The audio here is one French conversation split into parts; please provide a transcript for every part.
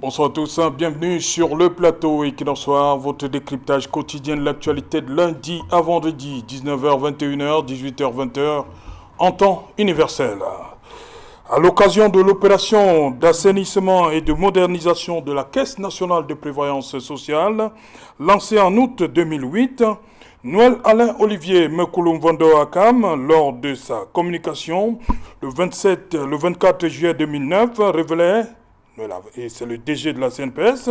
Bonsoir à tous, bienvenue sur le plateau Equinox Soir, votre décryptage quotidien de l'actualité de lundi à vendredi, 19h, 21h, 18h, 20h, en temps universel. À l'occasion de l'opération d'assainissement et de modernisation de la Caisse nationale de prévoyance sociale, lancée en août 2008, Noël Alain Olivier Mekoulou Vando Akam, lors de sa communication le 24 juillet 2009, révélait, et c'est le DG de la CNPS,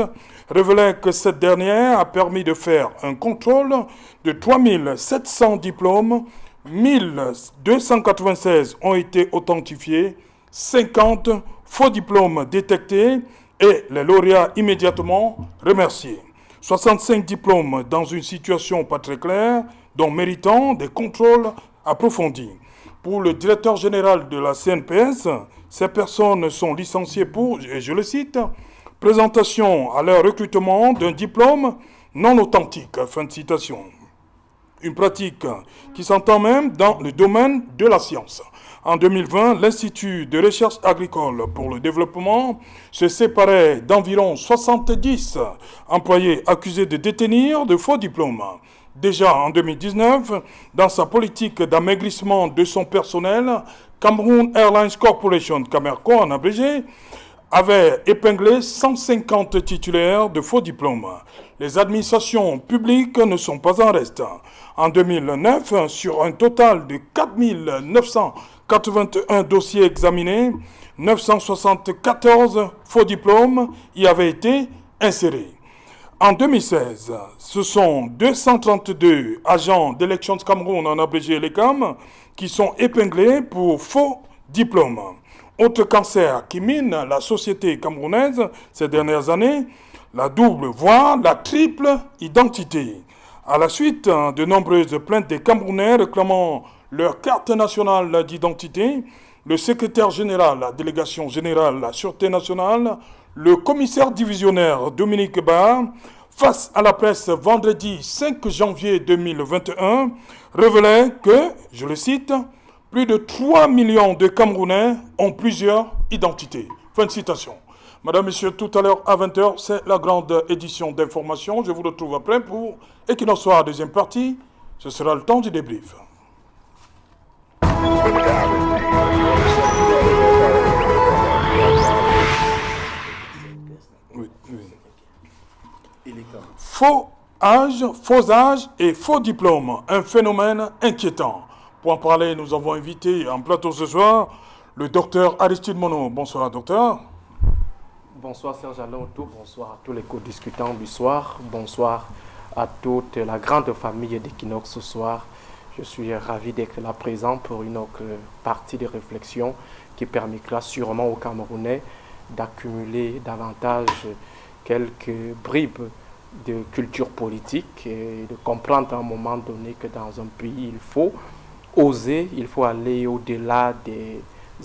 révélait que cette dernière a permis de faire un contrôle de 3700 diplômes, 1296 ont été authentifiés, 50 faux diplômes détectés et les lauréats immédiatement remerciés. 65 diplômes dans une situation pas très claire, dont méritant des contrôles approfondis. Pour le directeur général de la CNPS, ces personnes sont licenciées pour, et je le cite, présentation à leur recrutement d'un diplôme non authentique. Fin de citation. Une pratique qui s'entend même dans le domaine de la science. En 2020, l'Institut de recherche agricole pour le développement se séparait d'environ 70 employés accusés de détenir de faux diplômes. Déjà en 2019, dans sa politique d'amaigrissement de son personnel, Cameroon Airlines Corporation, Camerco en abrégé, avait épinglé 150 titulaires de faux diplômes. Les administrations publiques ne sont pas en reste. En 2009, sur un total de 4981 dossiers examinés, 974 faux diplômes y avaient été insérés. En 2016, ce sont 232 agents d'Elections Cameroun, en abrégé l'ECAM, qui sont épinglés pour faux diplômes. Autre cancer qui mine la société camerounaise ces dernières années, la double, voire la triple identité. À la suite de nombreuses plaintes des Camerounais réclamant leur carte nationale d'identité, le secrétaire général, la délégation générale, la Sûreté nationale, le commissaire divisionnaire Dominique Barr, face à la presse vendredi 5 janvier 2021, révélait que, je le cite, plus de 3 millions de Camerounais ont plusieurs identités. Fin de citation. Madame, Messieurs, tout à l'heure à 20h, c'est la grande édition d'information. Je vous retrouve après pour Equinox Soir, deuxième partie. Ce sera le temps du débrief. Faux âge et faux diplôme, un phénomène inquiétant. Pour en parler, nous avons invité en plateau ce soir le docteur Aristide Monod. Bonsoir, docteur. Bonsoir Serge Alain-Otto, bonsoir à tous les co-discutants du soir, bonsoir à toute la grande famille d'Equinox ce soir. Je suis ravi d'être là présent pour une autre partie de réflexion qui permettra sûrement aux Camerounais d'accumuler davantage quelques bribes de culture politique et de comprendre à un moment donné que dans un pays, il faut oser, il faut aller au-delà des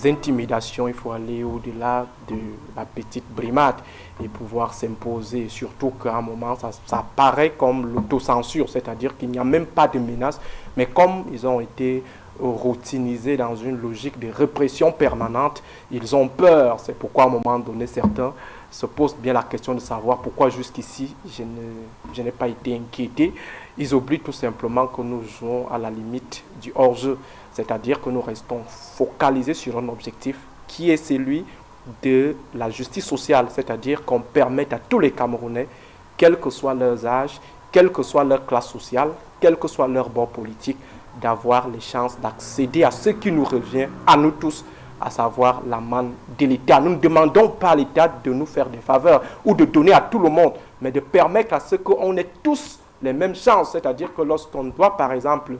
intimidations, il faut aller au-delà de la petite brimade et pouvoir s'imposer. Surtout qu'à un moment, ça paraît comme l'autocensure, c'est-à-dire qu'il n'y a même pas de menace, mais comme ils ont été routinisés dans une logique de répression permanente, ils ont peur. C'est pourquoi à un moment donné, certains se posent bien la question de savoir pourquoi jusqu'ici je n'ai pas été inquiété. Ils oublient tout simplement que nous jouons à la limite du hors-jeu, c'est-à-dire que nous restons focalisés sur un objectif qui est celui de la justice sociale, c'est-à-dire qu'on permette à tous les Camerounais, quel que soit leur âge, quelle que soit leur classe sociale, quel que soit leur bord politique, d'avoir les chances d'accéder à ce qui nous revient à nous tous, à savoir la manne de l'État. Nous ne demandons pas à l'État de nous faire des faveurs ou de donner à tout le monde, mais de permettre à ce qu'on ait tous les mêmes chances. C'est-à-dire que lorsqu'on doit, par exemple,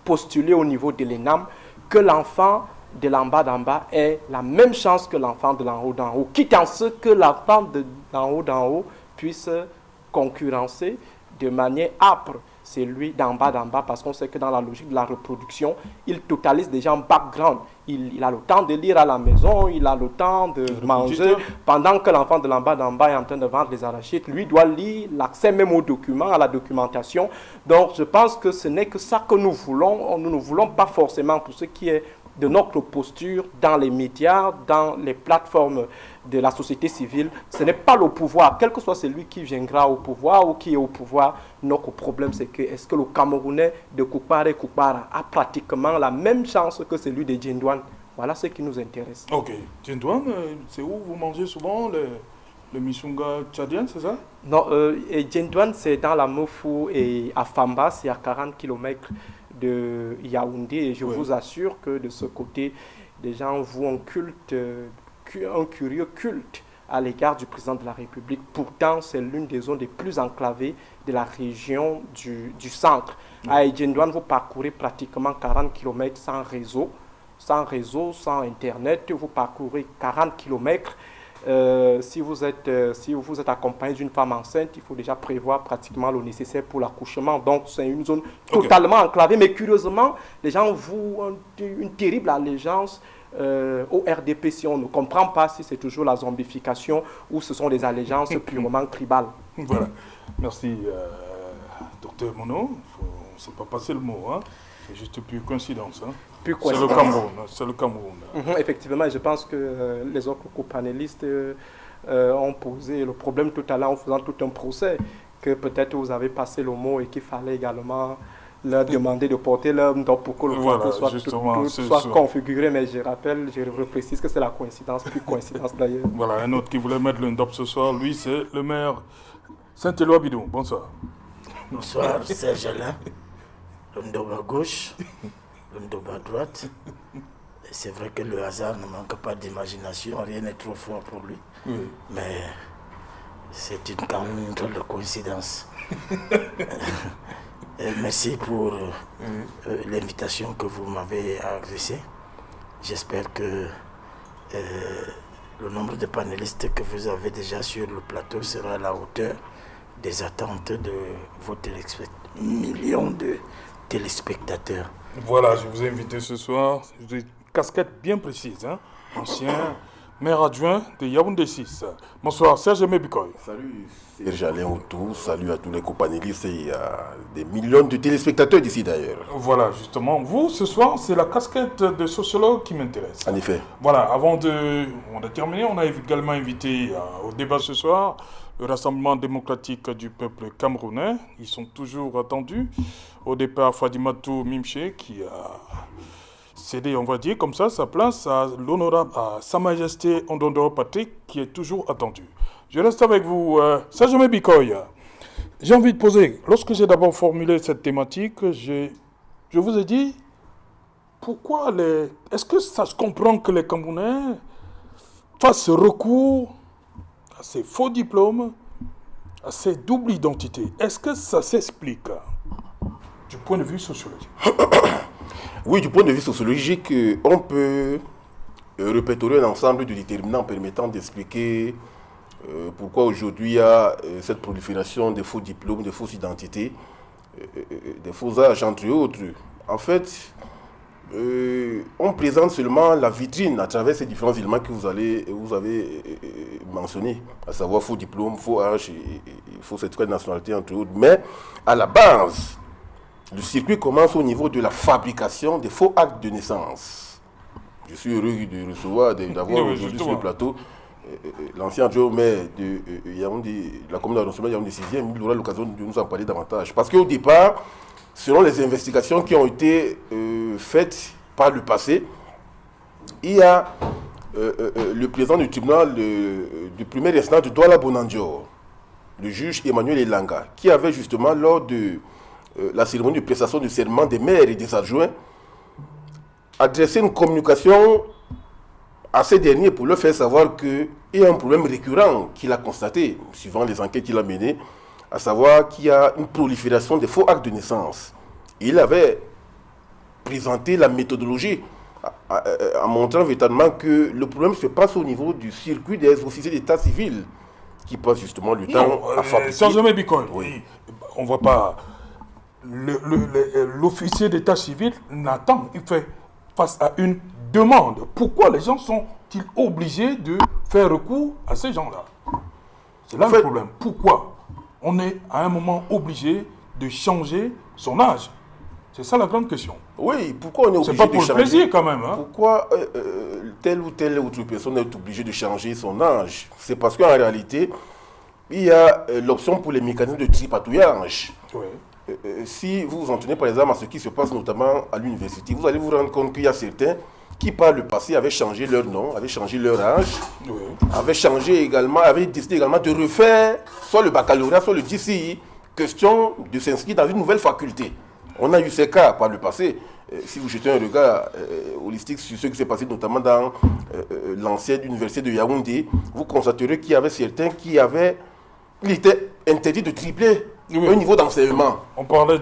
postuler au niveau de l'ENAM, que l'enfant de l'en bas d'en bas ait la même chance que l'enfant de l'en haut d'en haut, quitte en ce que l'enfant de l'en haut puisse concurrencer de manière âpre celui d'en bas, parce qu'on sait que dans la logique de la reproduction, il totalise déjà un background. il a le temps de lire à la maison, il a le temps de manger, pendant que l'enfant de l'en bas d'en bas est en train de vendre les arachides, lui doit lire, l'accès même aux documents, à la documentation. Donc je pense que ce n'est que ça que nous voulons. Nous ne voulons pas forcément pour ce qui est de notre posture dans les médias, dans les plateformes de la société civile. Ce n'est pas le pouvoir, quel que soit celui qui viendra au pouvoir ou qui est au pouvoir. Notre problème, c'est que est-ce que le Camerounais de Koupara Koupara a pratiquement la même chance que celui de Djindouane? Voilà ce qui nous intéresse. Ok. Djindouane, c'est où vous mangez souvent le misunga tchadien, c'est ça? Non, Djindouane, c'est dans la Mofou et à Famba, c'est à 40 km de Yaoundé, et je vous assure que de ce côté, les gens vouent un curieux culte à l'égard du président de la République. Pourtant, c'est l'une des zones les plus enclavées de la région du centre. À Djindouane, vous parcourez pratiquement 40 km sans réseau, sans Internet. Vous parcourez 40 km. Si vous êtes accompagné d'une femme enceinte, il faut déjà prévoir pratiquement le nécessaire pour l'accouchement. Donc c'est une zone totalement enclavée. Mais curieusement, les gens vouent une terrible allégeance au RDP, si on ne comprend pas si c'est toujours la zombification ou ce sont des allégeances purement tribales. Voilà. Merci, docteur Mono. On ne s'est pas passé le mot, hein. C'est juste pure coïncidence. Hein. C'est le Cameroun. Effectivement, je pense que les autres co-panélistes ont posé le problème tout à l'heure en faisant tout un procès, que peut-être vous avez passé le mot et qu'il fallait également leur demander de porter leur nom pour que le plateau soit configuré. Mais je reprécise que c'est la coïncidence, plus coïncidence d'ailleurs. Voilà, un autre qui voulait mettre le ndop ce soir, lui, c'est le maire Saint-Éloi Bidon. Bonsoir. Bonsoir, Serge Alain. Le ndop à gauche, le ndop à droite. C'est vrai que le hasard ne manque pas d'imagination, rien n'est trop fort pour lui. Mais c'est une grande de coïncidence. Merci pour l'invitation que vous m'avez adressée. J'espère que le nombre de panélistes que vous avez déjà sur le plateau sera à la hauteur des attentes de vos millions de téléspectateurs. Voilà, je vous ai invité ce soir. Une casquette bien précise, hein? Ancien maire adjoint de Yaoundé 6. Bonsoir, Serge Mebikoy. Salut Serge Alain autour, salut à tous les co-panélistes et à des millions de téléspectateurs d'ici d'ailleurs. Voilà, justement, vous, ce soir, c'est la casquette de sociologue qui m'intéresse. En effet. Voilà, avant de terminer, on a également invité au débat ce soir le Rassemblement démocratique du peuple camerounais. Ils sont toujours attendus. Au départ, Fadimatou Mimché qui a cédé, on va dire, comme ça, sa place à l'honorable, à Sa Majesté Ondondoro Patrick, qui est toujours attendu. Je reste avec vous, Serge Mebikoy. J'ai envie de poser, lorsque j'ai d'abord formulé cette thématique, je vous ai dit, pourquoi est-ce que ça se comprend que les Camerounais fassent recours à ces faux diplômes, à ces doubles identités? Est-ce que ça s'explique du point de vue sociologique? Oui, du point de vue sociologique, on peut répertorier un ensemble de déterminants permettant d'expliquer pourquoi aujourd'hui il y a cette prolifération des faux diplômes, des fausses identités, des faux âges, entre autres. En fait, on présente seulement la vitrine à travers ces différents éléments que vous avez mentionnés, à savoir faux diplôme, faux âge et faux certificat de nationalité, entre autres. Mais à la base, le circuit commence au niveau de la fabrication des faux actes de naissance. Je suis heureux de recevoir, d'avoir aujourd'hui sur le plateau l'ancien adjoint au maire de Yaoundé, la commune d'arrondissement Yaoundé 6e. Il aura l'occasion de nous en parler davantage. Parce qu'au départ, selon les investigations qui ont été faites par le passé, il y a le président du tribunal de première instance de Douala Bonandior, le juge Emmanuel Elanga, qui avait justement, lors de la cérémonie de prestation de serment des maires et des adjoints, adressé une communication à ces derniers pour leur faire savoir qu'il y a un problème récurrent qu'il a constaté, suivant les enquêtes qu'il a menées, à savoir qu'il y a une prolifération des faux actes de naissance. Il avait présenté la méthodologie en montrant véritablement que le problème se passe au niveau du circuit des officiers d'état civil qui passent justement le temps à fabriquer. Sans jamais Bitcoin. Oui. On ne voit pas. L'officier d'état civil n'attend, il fait face à une demande pourquoi les gens sont-ils obligés de faire recours à ces gens-là. C'est là le problème. Pourquoi on est à un moment obligé de changer son âge? C'est ça la grande question. Oui, pourquoi on est obligé de changer? C'est pas pour le plaisir quand même. Hein? Pourquoi telle ou telle autre personne est obligée de changer son âge? C'est parce qu'en réalité, il y a l'option pour les mécanismes de tripatouillage. Oui. Si vous vous en tenez par exemple à ce qui se passe notamment à l'université, vous allez vous rendre compte qu'il y a certains qui par le passé avaient changé leur nom, avaient changé leur âge, Oui. avaient décidé également de refaire soit le baccalauréat, soit le DCI, question de s'inscrire dans une nouvelle faculté. On a eu ces cas par le passé. Si vous jetez un regard holistique sur ce qui s'est passé notamment dans l'ancienne université de Yaoundé, vous constaterez qu'il y avait certains il était interdit de tripler un niveau d'enseignement. On parlait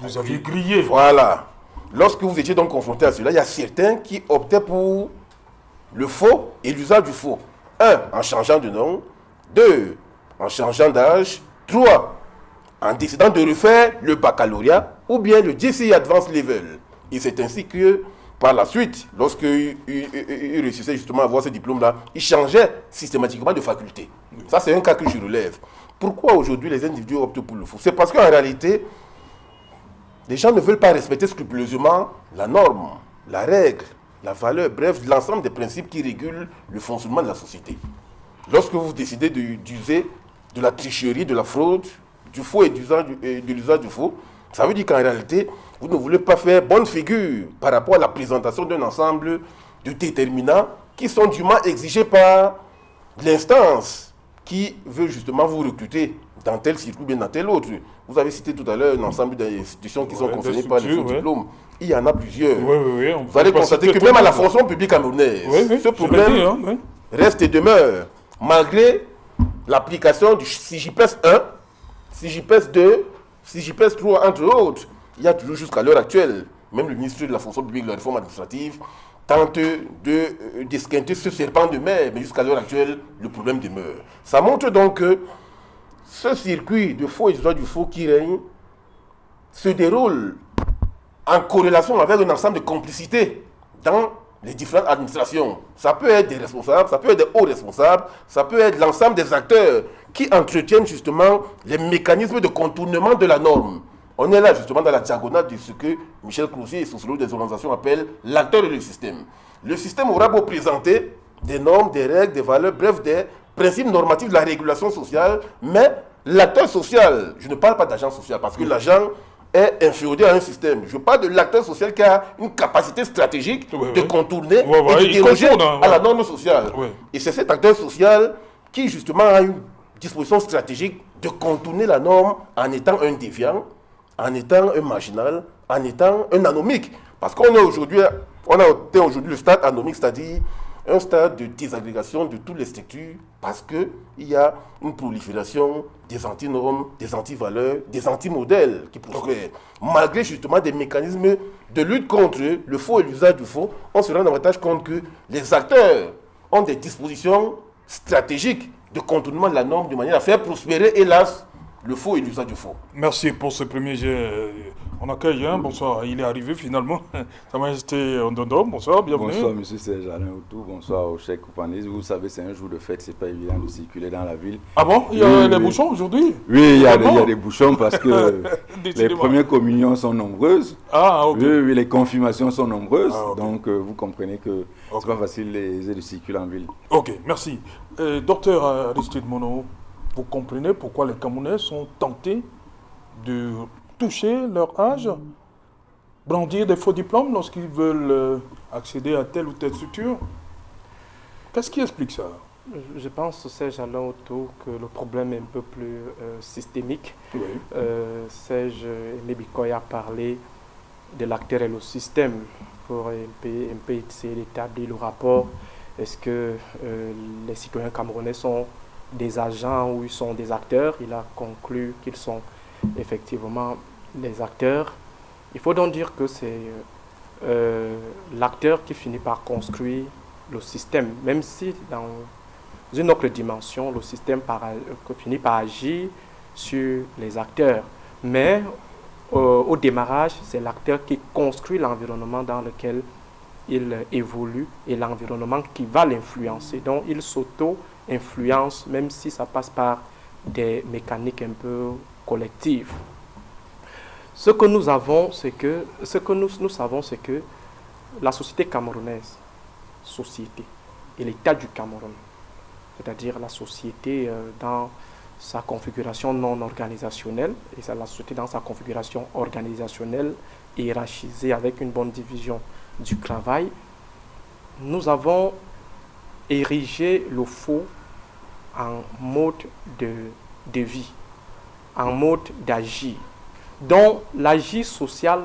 vous aviez grillé. Voilà. Lorsque vous étiez donc confronté à cela, il y a certains qui optaient pour le faux et l'usage du faux. 1. En changeant de nom. 2. En changeant d'âge. 3. En décidant de refaire le baccalauréat ou bien le GCI Advanced Level. Et c'est ainsi que, par la suite, lorsqu'il réussissait justement à avoir ce diplôme-là, il changeait systématiquement de faculté. Ça, c'est un cas que je relève. Pourquoi aujourd'hui les individus optent pour le faux? C'est parce qu'en réalité, les gens ne veulent pas respecter scrupuleusement la norme, la règle, la valeur, bref, l'ensemble des principes qui régulent le fonctionnement de la société. Lorsque vous décidez d'user de la tricherie, de la fraude, du faux et de l'usage du faux, ça veut dire qu'en réalité, vous ne voulez pas faire bonne figure par rapport à la présentation d'un ensemble de déterminants qui sont dûment exigés par l'instance qui veut justement vous recruter dans tel circuit ou bien dans tel autre. Vous avez cité tout à l'heure un ensemble d'institutions qui sont concernées par les faux diplômes. Il y en a plusieurs. Vous allez constater que même à la fonction publique camerounaise, ce problème reste et demeure, malgré l'application du CJPES 1, CJPES 2, CJPES 3, entre autres. Il y a toujours jusqu'à l'heure actuelle, même le ministre de la fonction publique de la réforme administrative tente d'esquinter ce serpent de mer, mais jusqu'à l'heure actuelle, le problème demeure. Ça montre donc que ce circuit de faux et d'usage du faux qui règne se déroule en corrélation avec un ensemble de complicités dans les différentes administrations. Ça peut être des responsables, ça peut être des hauts responsables, ça peut être l'ensemble des acteurs qui entretiennent justement les mécanismes de contournement de la norme. On est là justement dans la diagonale de ce que Michel Cloutier, sociologue des organisations, appelle l'acteur et le système. Le système aura beau présenter des normes, des règles, des valeurs, bref, des principes normatifs de la régulation sociale, mais l'acteur social, je ne parle pas d'agent social, parce que l'agent est inféodé à un système. Je parle de l'acteur social qui a une capacité stratégique de contourner et de déroger à la norme sociale. Et c'est cet acteur social qui justement a une disposition stratégique de contourner la norme en étant un déviant, en étant un marginal, en étant un anomique. Parce qu'on a atteint aujourd'hui le stade anomique, c'est-à-dire un stade de désagrégation de toutes les structures, parce qu'il y a une prolifération des antinormes, des antivaleurs, des antimodèles qui prospèrent. Malgré justement des mécanismes de lutte contre le faux et l'usage du faux, on se rend davantage compte que les acteurs ont des dispositions stratégiques de contournement de la norme de manière à faire prospérer, hélas, le faux et l'usage du faux. Merci pour ce premier jet. On accueille, bonsoir, il est arrivé finalement. Sa Majesté Ondondo, bonsoir, bienvenue. Bonsoir, monsieur Serge Alain Outou, bonsoir au chef Koupanis. Vous savez, c'est un jour de fête, c'est pas évident de circuler dans la ville. Ah bon? Il y a des bouchons aujourd'hui? Oui, il y a des bouchons parce que les premières communions sont nombreuses. Ah, ok. Oui, les confirmations sont nombreuses. Donc, vous comprenez que c'est pas facile de circuler en ville. Ok, merci. Docteur Aristide Mono, vous comprenez pourquoi les Camerounais sont tentés de toucher leur âge, brandir des faux diplômes lorsqu'ils veulent accéder à telle ou telle structure? Qu'est-ce qui explique ça? Je pense, Serge Alain Outou, que le problème est un peu plus systémique. Oui. Serge Nebikoy a parlé de l'acteur et le système pour un peu essayer d'établir le rapport. Est-ce que les citoyens camerounais sont des agents ou ils sont des acteurs? Il a conclu qu'ils sont effectivement les acteurs. Il faut donc dire que c'est l'acteur qui finit par construire le système, même si dans une autre dimension, le système finit par agir sur les acteurs. Mais au démarrage, c'est l'acteur qui construit l'environnement dans lequel il évolue et l'environnement qui va l'influencer. Donc il s'auto-influence, même si ça passe par des mécaniques un peu collectives. Ce que nous savons, c'est que la société camerounaise, et l'État du Cameroun, c'est-à-dire la société dans sa configuration non organisationnelle, et c'est la société dans sa configuration organisationnelle hiérarchisée avec une bonne division du travail, nous avons érigé le faux en mode de vie, en mode d'agir, dont l'agir social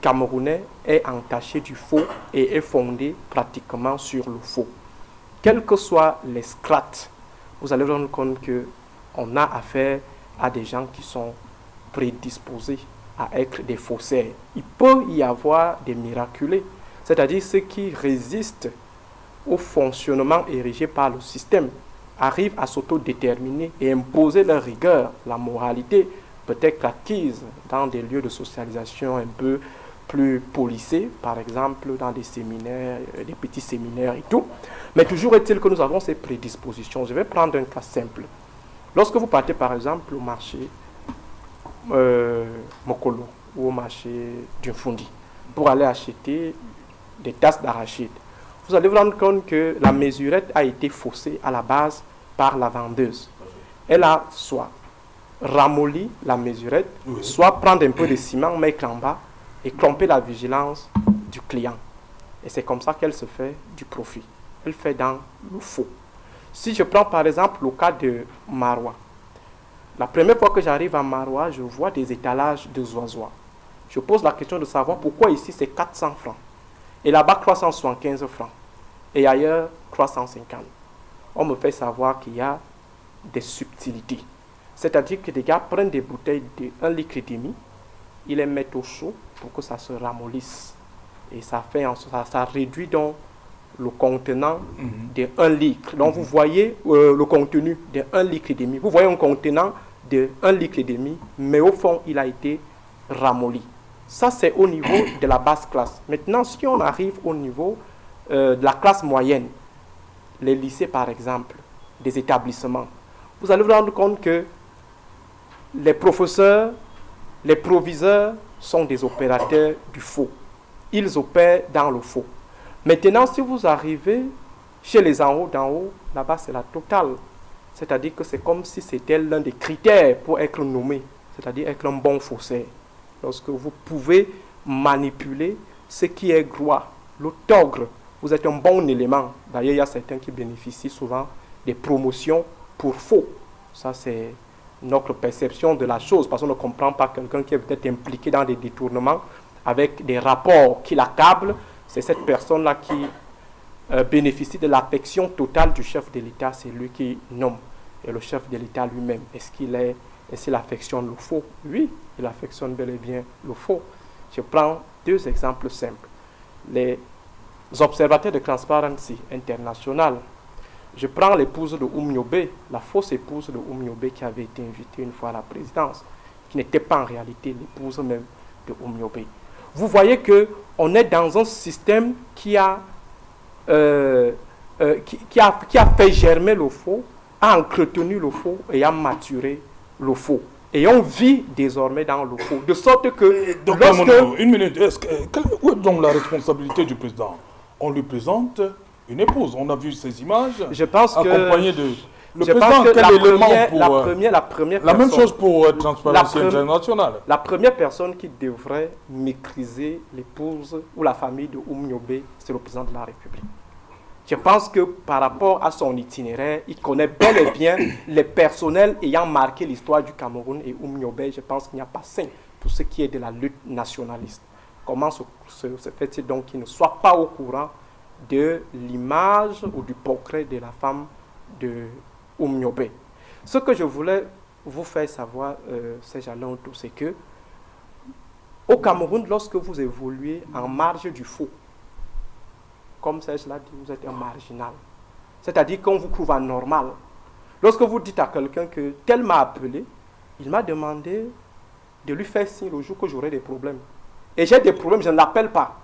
camerounais est entaché du faux et est fondé pratiquement sur le faux. Quelles que soient les strates, vous allez vous rendre compte qu'on a affaire à des gens qui sont prédisposés à être des faussaires. Il peut y avoir des miraculés, c'est-à-dire ceux qui résistent au fonctionnement érigé par le système, arrivent à s'autodéterminer et imposer leur rigueur, la moralité, peut-être acquise dans des lieux de socialisation un peu plus policés, par exemple dans des séminaires, des petits séminaires et tout. Mais toujours est-il que nous avons ces prédispositions. Je vais prendre un cas simple. Lorsque vous partez par exemple au marché Mokolo ou au marché d'Unfundi pour aller acheter des tasses d'arachide, vous allez vous rendre compte que la mesurette a été faussée à la base par la vendeuse. Elle a soit ramolli la mesurette, soit prendre un peu de ciment, mettre en bas et tromper la vigilance du client. Et c'est comme ça qu'elle se fait du profit. Elle fait dans le faux. Si je prends par exemple le cas de Marois, la première fois que j'arrive à Marois, je vois des étalages de zoisois. Je pose la question de savoir pourquoi ici c'est 400 francs et là-bas 375 francs et ailleurs 350. On me fait savoir qu'il y a des subtilités. C'est-à-dire que les gars prennent des bouteilles de 1,5 litre, ils les mettent au chaud pour que ça se ramollisse. Et ça réduit donc le contenant de 1 litre. Donc vous voyez le contenu de 1,5 litre. Vous voyez un contenant de 1,5 litre, mais au fond, il a été ramolli. Ça, c'est au niveau de la basse classe. Maintenant, si on arrive au niveau de la classe moyenne, les lycées par exemple, des établissements, vous allez vous rendre compte que les professeurs, les proviseurs sont des opérateurs du faux. Ils opèrent dans le faux. Maintenant, si vous arrivez chez les en haut d'en haut, là-bas c'est la totale. C'est-à-dire que c'est comme si c'était l'un des critères pour être nommé, c'est-à-dire être un bon faussaire. Lorsque vous pouvez manipuler ce qui est gloire, le togre, vous êtes un bon élément. D'ailleurs, il y a certains qui bénéficient souvent des promotions pour faux. Ça, c'est notre perception de la chose, parce qu'on ne comprend pas quelqu'un qui est peut-être impliqué dans des détournements avec des rapports qui l'accablent. C'est cette personne-là qui bénéficie de l'affection totale du chef de l'État, c'est lui qui nomme. Et le chef de l'État lui-même, est-ce qu'il affectionne le faux? Oui, il affectionne bel et bien le faux. Je prends deux exemples simples. Les observateurs de Transparency International. Je prends l'épouse de Oumniobé, la fausse épouse de Oumniobé qui avait été invitée une fois à la présidence, qui n'était pas en réalité l'épouse même de Oumniobé. Vous voyez qu'on est dans un système qui a fait germer le faux, a entretenu le faux et a maturé le faux. Et on vit désormais dans le faux. De sorte que... Donc, une minute. Où est donc la responsabilité du président? On lui présente une épouse. On a vu ces images. Je pense accompagnées de... Le président, quel élément pour... La même chose pour Transparency International. La première personne qui devrait maîtriser l'épouse ou la famille de Oumniobé, c'est le président de la République. Je pense que par rapport à son itinéraire, il connaît bel et bien les personnels ayant marqué l'histoire du Cameroun et Oumniobé. Je pense qu'il n'y a pas sain pour ce qui est de la lutte nationaliste. Comment se fait-il donc qu'il ne soit pas au courant de l'image ou du portrait de la femme de Oumniobé? Ce que je voulais vous faire savoir, Serge Alain Autou, c'est que au Cameroun, lorsque vous évoluez en marge du faux, comme Serge l'a dit, vous êtes un marginal. C'est-à-dire qu'on vous trouve anormal. Lorsque vous dites à quelqu'un que tel m'a appelé, il m'a demandé de lui faire signe le jour que j'aurai des problèmes. Et j'ai des problèmes, je ne l'appelle pas.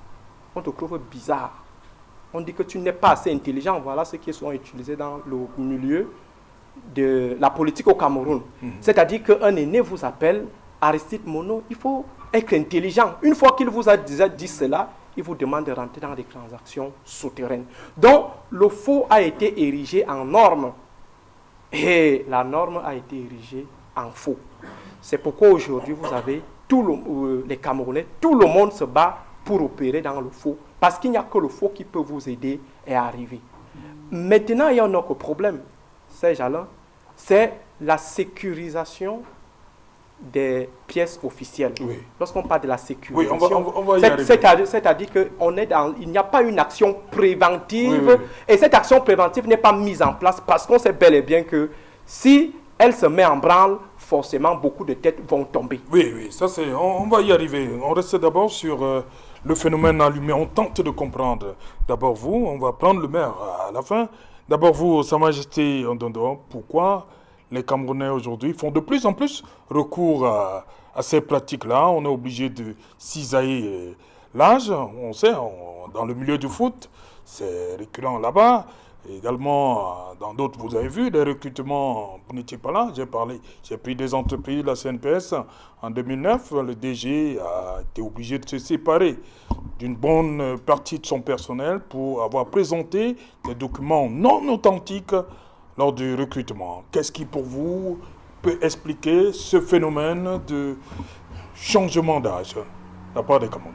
On te trouve bizarre. On dit que tu n'es pas assez intelligent. Voilà ce qui sont utilisés dans le milieu de la politique au Cameroun. C'est-à-dire qu'un aîné vous appelle Aristide Mono, il faut être intelligent. Une fois qu'il vous a déjà dit cela, il vous demande de rentrer dans des transactions souterraines. Donc, le faux a été érigé en norme. Et la norme a été érigée en faux. C'est pourquoi aujourd'hui, vous avez les Camerounais, tout le monde se bat pour opérer dans le faux. Parce qu'il n'y a que le faux qui peut vous aider à arriver. Maintenant, il y a un autre problème, Serge Alain, c'est la sécurisation des pièces officielles. Oui. Lorsqu'on parle de la sécurisation, on va y arriver. c'est-à-dire qu'il n'y a pas une action préventive, Oui. et cette action préventive n'est pas mise en place parce qu'on sait bel et bien que si elle se met en branle, forcément beaucoup de têtes vont tomber. Oui, ça c'est. On va y arriver. On reste d'abord sur le phénomène allumé. On tente de comprendre. D'abord vous, on va prendre le maire à la fin. D'abord vous, Sa Majesté Ndondo, pourquoi les Camerounais aujourd'hui font de plus en plus recours à ces pratiques-là? On est obligé de cisailler l'âge. On sait, dans le milieu du foot, c'est récurrent là-bas. Également, dans d'autres, vous avez vu, les recrutements, vous n'étiez pas là, j'ai pris des entreprises, la CNPS, en 2009, le DG a été obligé de se séparer d'une bonne partie de son personnel pour avoir présenté des documents non authentiques lors du recrutement. Qu'est-ce qui, pour vous, peut expliquer ce phénomène de changement d'âge de la part des Camerounais?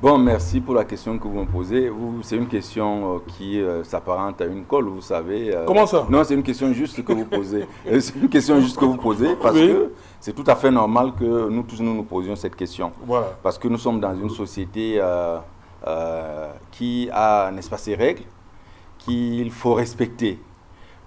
Bon, merci pour la question que vous me posez. C'est une question qui s'apparente à une colle, vous savez. Comment ça? Non, c'est une question juste que vous posez. C'est une question juste que vous posez parce que c'est tout à fait normal que nous tous nous posions cette question. Voilà. Parce que nous sommes dans une société qui a, n'est-ce pas, ses règles qu'il faut respecter.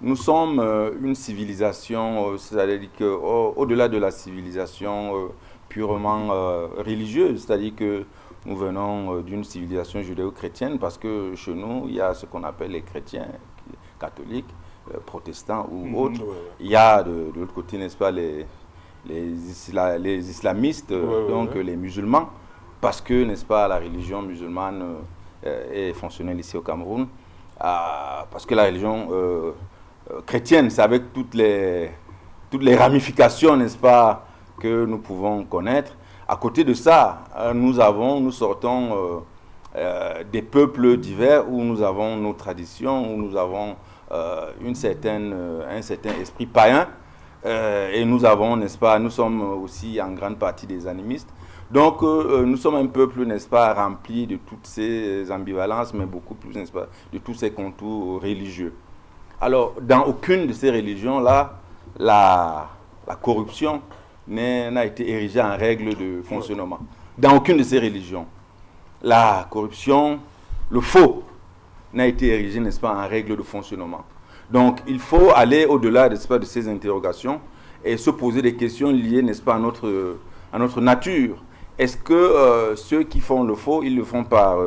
Nous sommes une civilisation, c'est-à-dire qu'au-delà de la civilisation purement religieuse, c'est-à-dire que nous venons d'une civilisation judéo-chrétienne parce que chez nous, il y a ce qu'on appelle les chrétiens catholiques, protestants ou autres. Il y a de l'autre côté, n'est-ce pas, les islamistes, les musulmans, parce que, n'est-ce pas, la religion musulmane est fonctionnelle ici au Cameroun, parce que la religion chrétienne, c'est avec toutes les ramifications, n'est-ce pas, que nous pouvons connaître. À côté de ça, nous sortons des peuples divers où nous avons nos traditions, où nous avons un certain esprit païen, et nous avons, n'est-ce pas, nous sommes aussi en grande partie des animistes. Donc, nous sommes un peuple, n'est-ce pas, rempli de toutes ces ambivalences, mais beaucoup plus, n'est-ce pas, de tous ces contours religieux. Alors, dans aucune de ces religions-là, la corruption n'a été érigée en règle de fonctionnement. Dans aucune de ces religions. La corruption, le faux, n'a été érigé, n'est-ce pas, en règle de fonctionnement. Donc, il faut aller au-delà, n'est-ce pas, de ces interrogations et se poser des questions liées, n'est-ce pas, à notre nature. Est-ce que ceux qui font le faux, ils le font par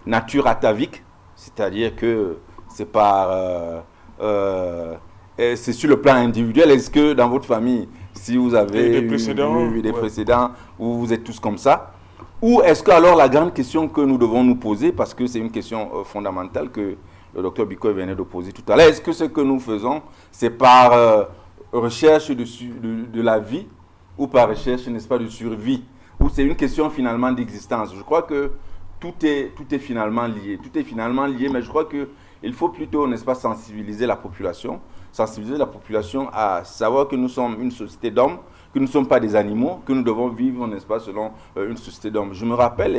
nature atavique, c'est-à-dire que c'est par... c'est sur le plan individuel. Est-ce que dans votre famille, si vous avez des précédents où vous êtes tous comme ça, ou est-ce que alors la grande question que nous devons nous poser, parce que c'est une question fondamentale que le docteur Bikoy venait de poser tout à l'heure, est-ce que ce que nous faisons, c'est par recherche de la vie ou par recherche, n'est-ce pas, de survie, ou c'est une question finalement d'existence? Je crois que tout est finalement lié. Tout est finalement lié, mais je crois qu'il faut plutôt, n'est-ce pas, sensibiliser la population à savoir que nous sommes une société d'hommes, que nous ne sommes pas des animaux, que nous devons vivre, n'est-ce pas, selon une société d'hommes. Je me rappelle,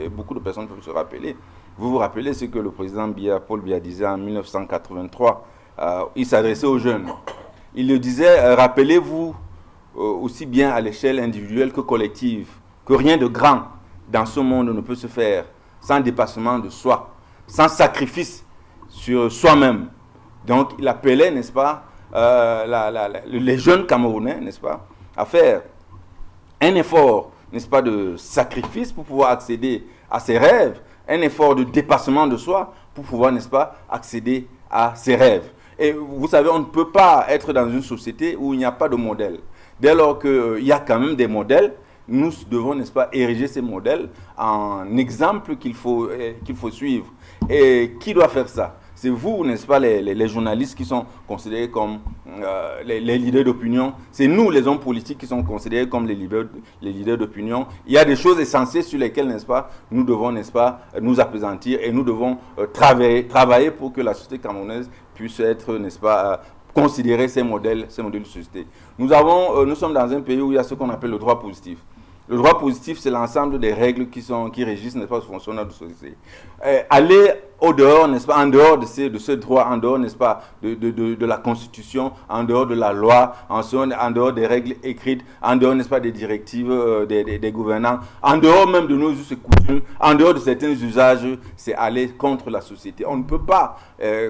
et beaucoup de personnes peuvent se rappeler, vous vous rappelez ce que le président Paul Biya disait en 1983, il s'adressait aux jeunes. Il le disait, rappelez-vous aussi bien à l'échelle individuelle que collective, que rien de grand dans ce monde ne peut se faire sans dépassement de soi, sans sacrifice sur soi-même. Donc, il appelait, n'est-ce pas, les jeunes Camerounais, n'est-ce pas, à faire un effort, n'est-ce pas, de sacrifice pour pouvoir accéder à ses rêves, un effort de dépassement de soi pour pouvoir, n'est-ce pas, accéder à ses rêves. Et vous savez, on ne peut pas être dans une société où il n'y a pas de modèle. Dès lors qu'il y a quand même des modèles, nous devons, n'est-ce pas, ériger ces modèles en exemple qu'il faut suivre. Et qui doit faire ça? C'est vous, n'est-ce pas, les journalistes qui sont considérés comme les leaders d'opinion. C'est nous, les hommes politiques, qui sont considérés comme les leaders d'opinion. Il y a des choses essentielles sur lesquelles, n'est-ce pas, nous devons, n'est-ce pas, nous appesantir et nous devons travailler pour que la société camerounaise puisse être, n'est-ce pas, considérer ces modèles de société. Nous sommes dans un pays où il y a ce qu'on appelle le droit positif. Le droit positif, c'est l'ensemble des règles qui régissent, n'est-ce pas, le fonctionnement de la société. Aller au dehors, n'est-ce pas, en dehors de ce droit, en dehors, n'est-ce pas, de la Constitution, en dehors de la loi, en dehors des règles écrites, en dehors, n'est-ce pas, des directives des gouvernants, en dehors même de nos us et coutumes, en dehors de certains usages, c'est aller contre la société. On ne peut pas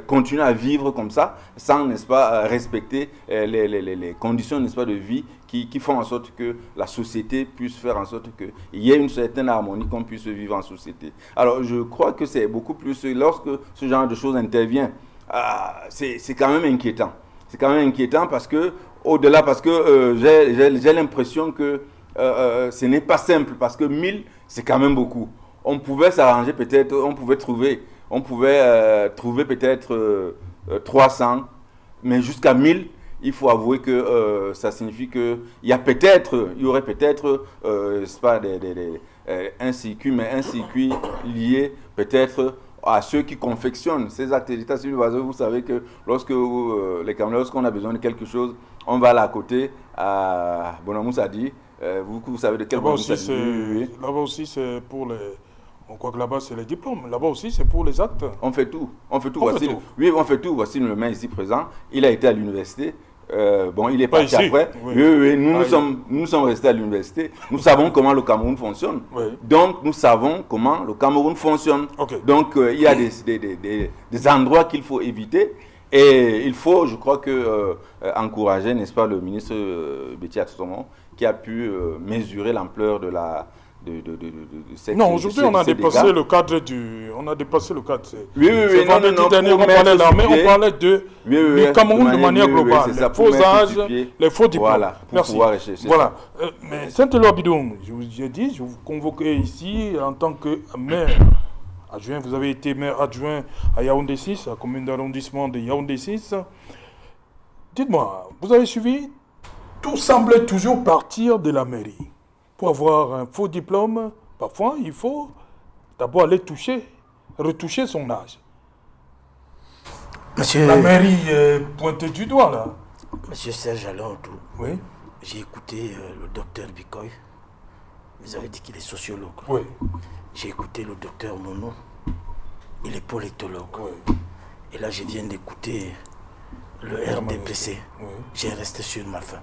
continuer à vivre comme ça sans, n'est-ce pas, respecter les conditions, n'est-ce pas, de vie qui font en sorte que la société puisse faire en sorte qu'il y ait une certaine harmonie, qu'on puisse vivre en société. Alors, je crois que c'est beaucoup plus, lorsque ce genre de choses intervient, c'est quand même inquiétant. C'est quand même inquiétant parce que, au-delà, parce que j'ai l'impression que ce n'est pas simple, parce que 1000, c'est quand même beaucoup. On pouvait s'arranger peut-être, on pouvait trouver peut-être 300, mais jusqu'à 1000, il faut avouer que ça signifie qu'il y aurait peut-être un circuit lié peut-être à ceux qui confectionnent ces actes d'état civil. Vous savez que lorsque les Camerounais, lorsqu'on a besoin de quelque chose, on va là à côté, à Bonamous a dit, vous savez de quel Bonamous a dit. Là-bas aussi, c'est pour les... On croit que là-bas, c'est les diplômes. Là-bas aussi, c'est pour les actes. On fait tout. Oui, on fait tout. Voici le main ici présent. Il a été à l'université. Il est parti après. Oui. Nous sommes restés à l'université. Nous savons comment le Cameroun fonctionne. Oui. Donc, nous savons comment le Cameroun fonctionne. Okay. Donc, il y a des endroits qu'il faut éviter. Et il faut, je crois, encourager, n'est-ce pas, le ministre Betty Atsomo, qui a pu mesurer l'ampleur de cette... Non, aujourd'hui, on a dépassé le cadre Oui, vendredi dernier, on parlait de l'armée, on parlait du Cameroun de manière globale. Les faux âges, les faux diplômes. Voilà, pour pouvoir rechercher. Voilà. Mais Saint-Éloi Bidoum, je vous ai dit, je vous convoquais ici en tant que maire adjoint. Vous avez été maire adjoint à Yaoundé 6, à la commune d'arrondissement de Yaoundé 6. Dites-moi, vous avez suivi, tout semblait toujours partir de la mairie. Pour avoir un faux diplôme, parfois, il faut d'abord aller retoucher son âge. Monsieur... La mairie est pointée du doigt, là. Monsieur Serge Alaotou, oui. J'ai écouté le docteur Bikoy. Vous avez dit qu'il est sociologue. Oui. J'ai écouté le docteur Mono. Il est politologue. Oui. Et là, je viens d'écouter le RDPC. Oui. J'ai resté sur ma faim.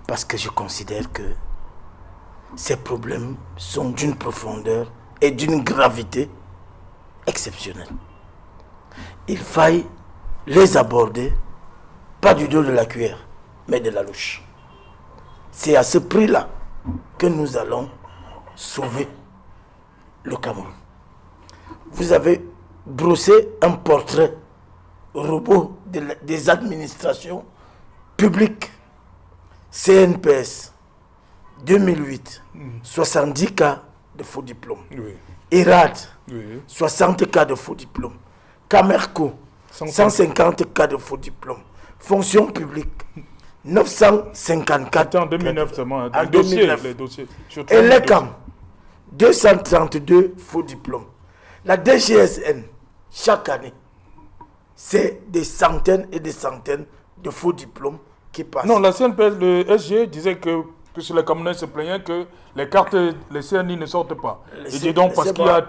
Parce que je considère que ces problèmes sont d'une profondeur et d'une gravité exceptionnelle. Il faille les aborder, pas du dos de la cuillère, mais de la louche. C'est à ce prix-là que nous allons sauver le Cameroun. Vous avez brossé un portrait robot des administrations publiques. CNPS, 2008, 70 cas de faux diplômes. Oui. IRAD, 60 cas de faux diplômes. Camerco, 150 cas de faux diplômes. Fonction publique, 954. C'était en 2009 seulement. En 2009. Les dossiers. Et l'ECAM, 232 faux diplômes. La DGSN, chaque année, c'est des centaines et des centaines de faux diplômes qui passent. Non, la CNPS, le SG disait que puisque les Camerounais se plaignaient que les cartes, les CNI ne sortent pas. Et dis donc parce qu'il y a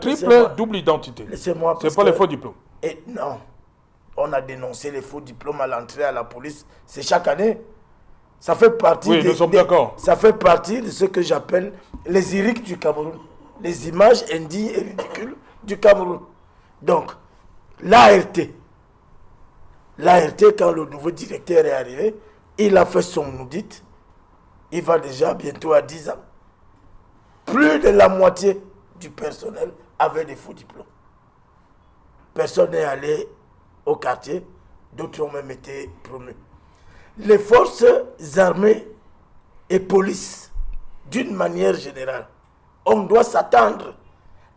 double identité. Laissez-moi. C'est pas les faux diplômes. Et non, on a dénoncé les faux diplômes à l'entrée à la police. C'est chaque année. Ça fait partie. Oui, nous sommes d'accord. Ça fait partie de ce que j'appelle les IRIC du Cameroun, les images indignes et ridicules du Cameroun. Donc, l'ART, quand le nouveau directeur est arrivé, il a fait son audit. Il va déjà bientôt à 10 ans. Plus de la moitié du personnel avait des faux diplômes. Personne n'est allé au quartier, d'autres ont même été promus. Les forces armées et police d'une manière générale, on doit s'attendre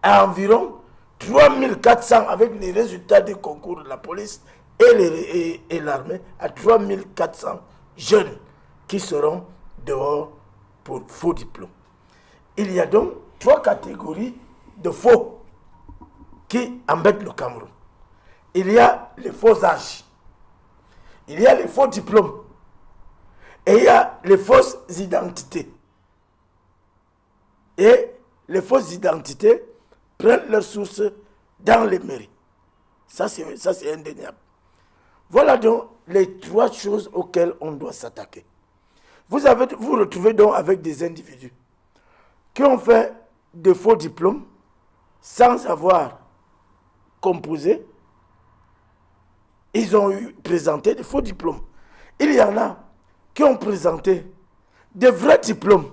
à environ 3400 avec les résultats des concours de la police et l'armée, à 3400 jeunes qui seront dehors pour faux diplômes. Il y a donc 3 catégories de faux qui embêtent le Cameroun. Il y a les faux âges, il y a les faux diplômes et il y a les fausses identités. Et les fausses identités prennent leur source dans les mairies. Ça, c'est indéniable. Voilà donc les 3 choses auxquelles on doit s'attaquer. Vous retrouvez donc avec des individus qui ont fait de faux diplômes sans avoir composé. Ils ont présenté des faux diplômes. Il y en a qui ont présenté des vrais diplômes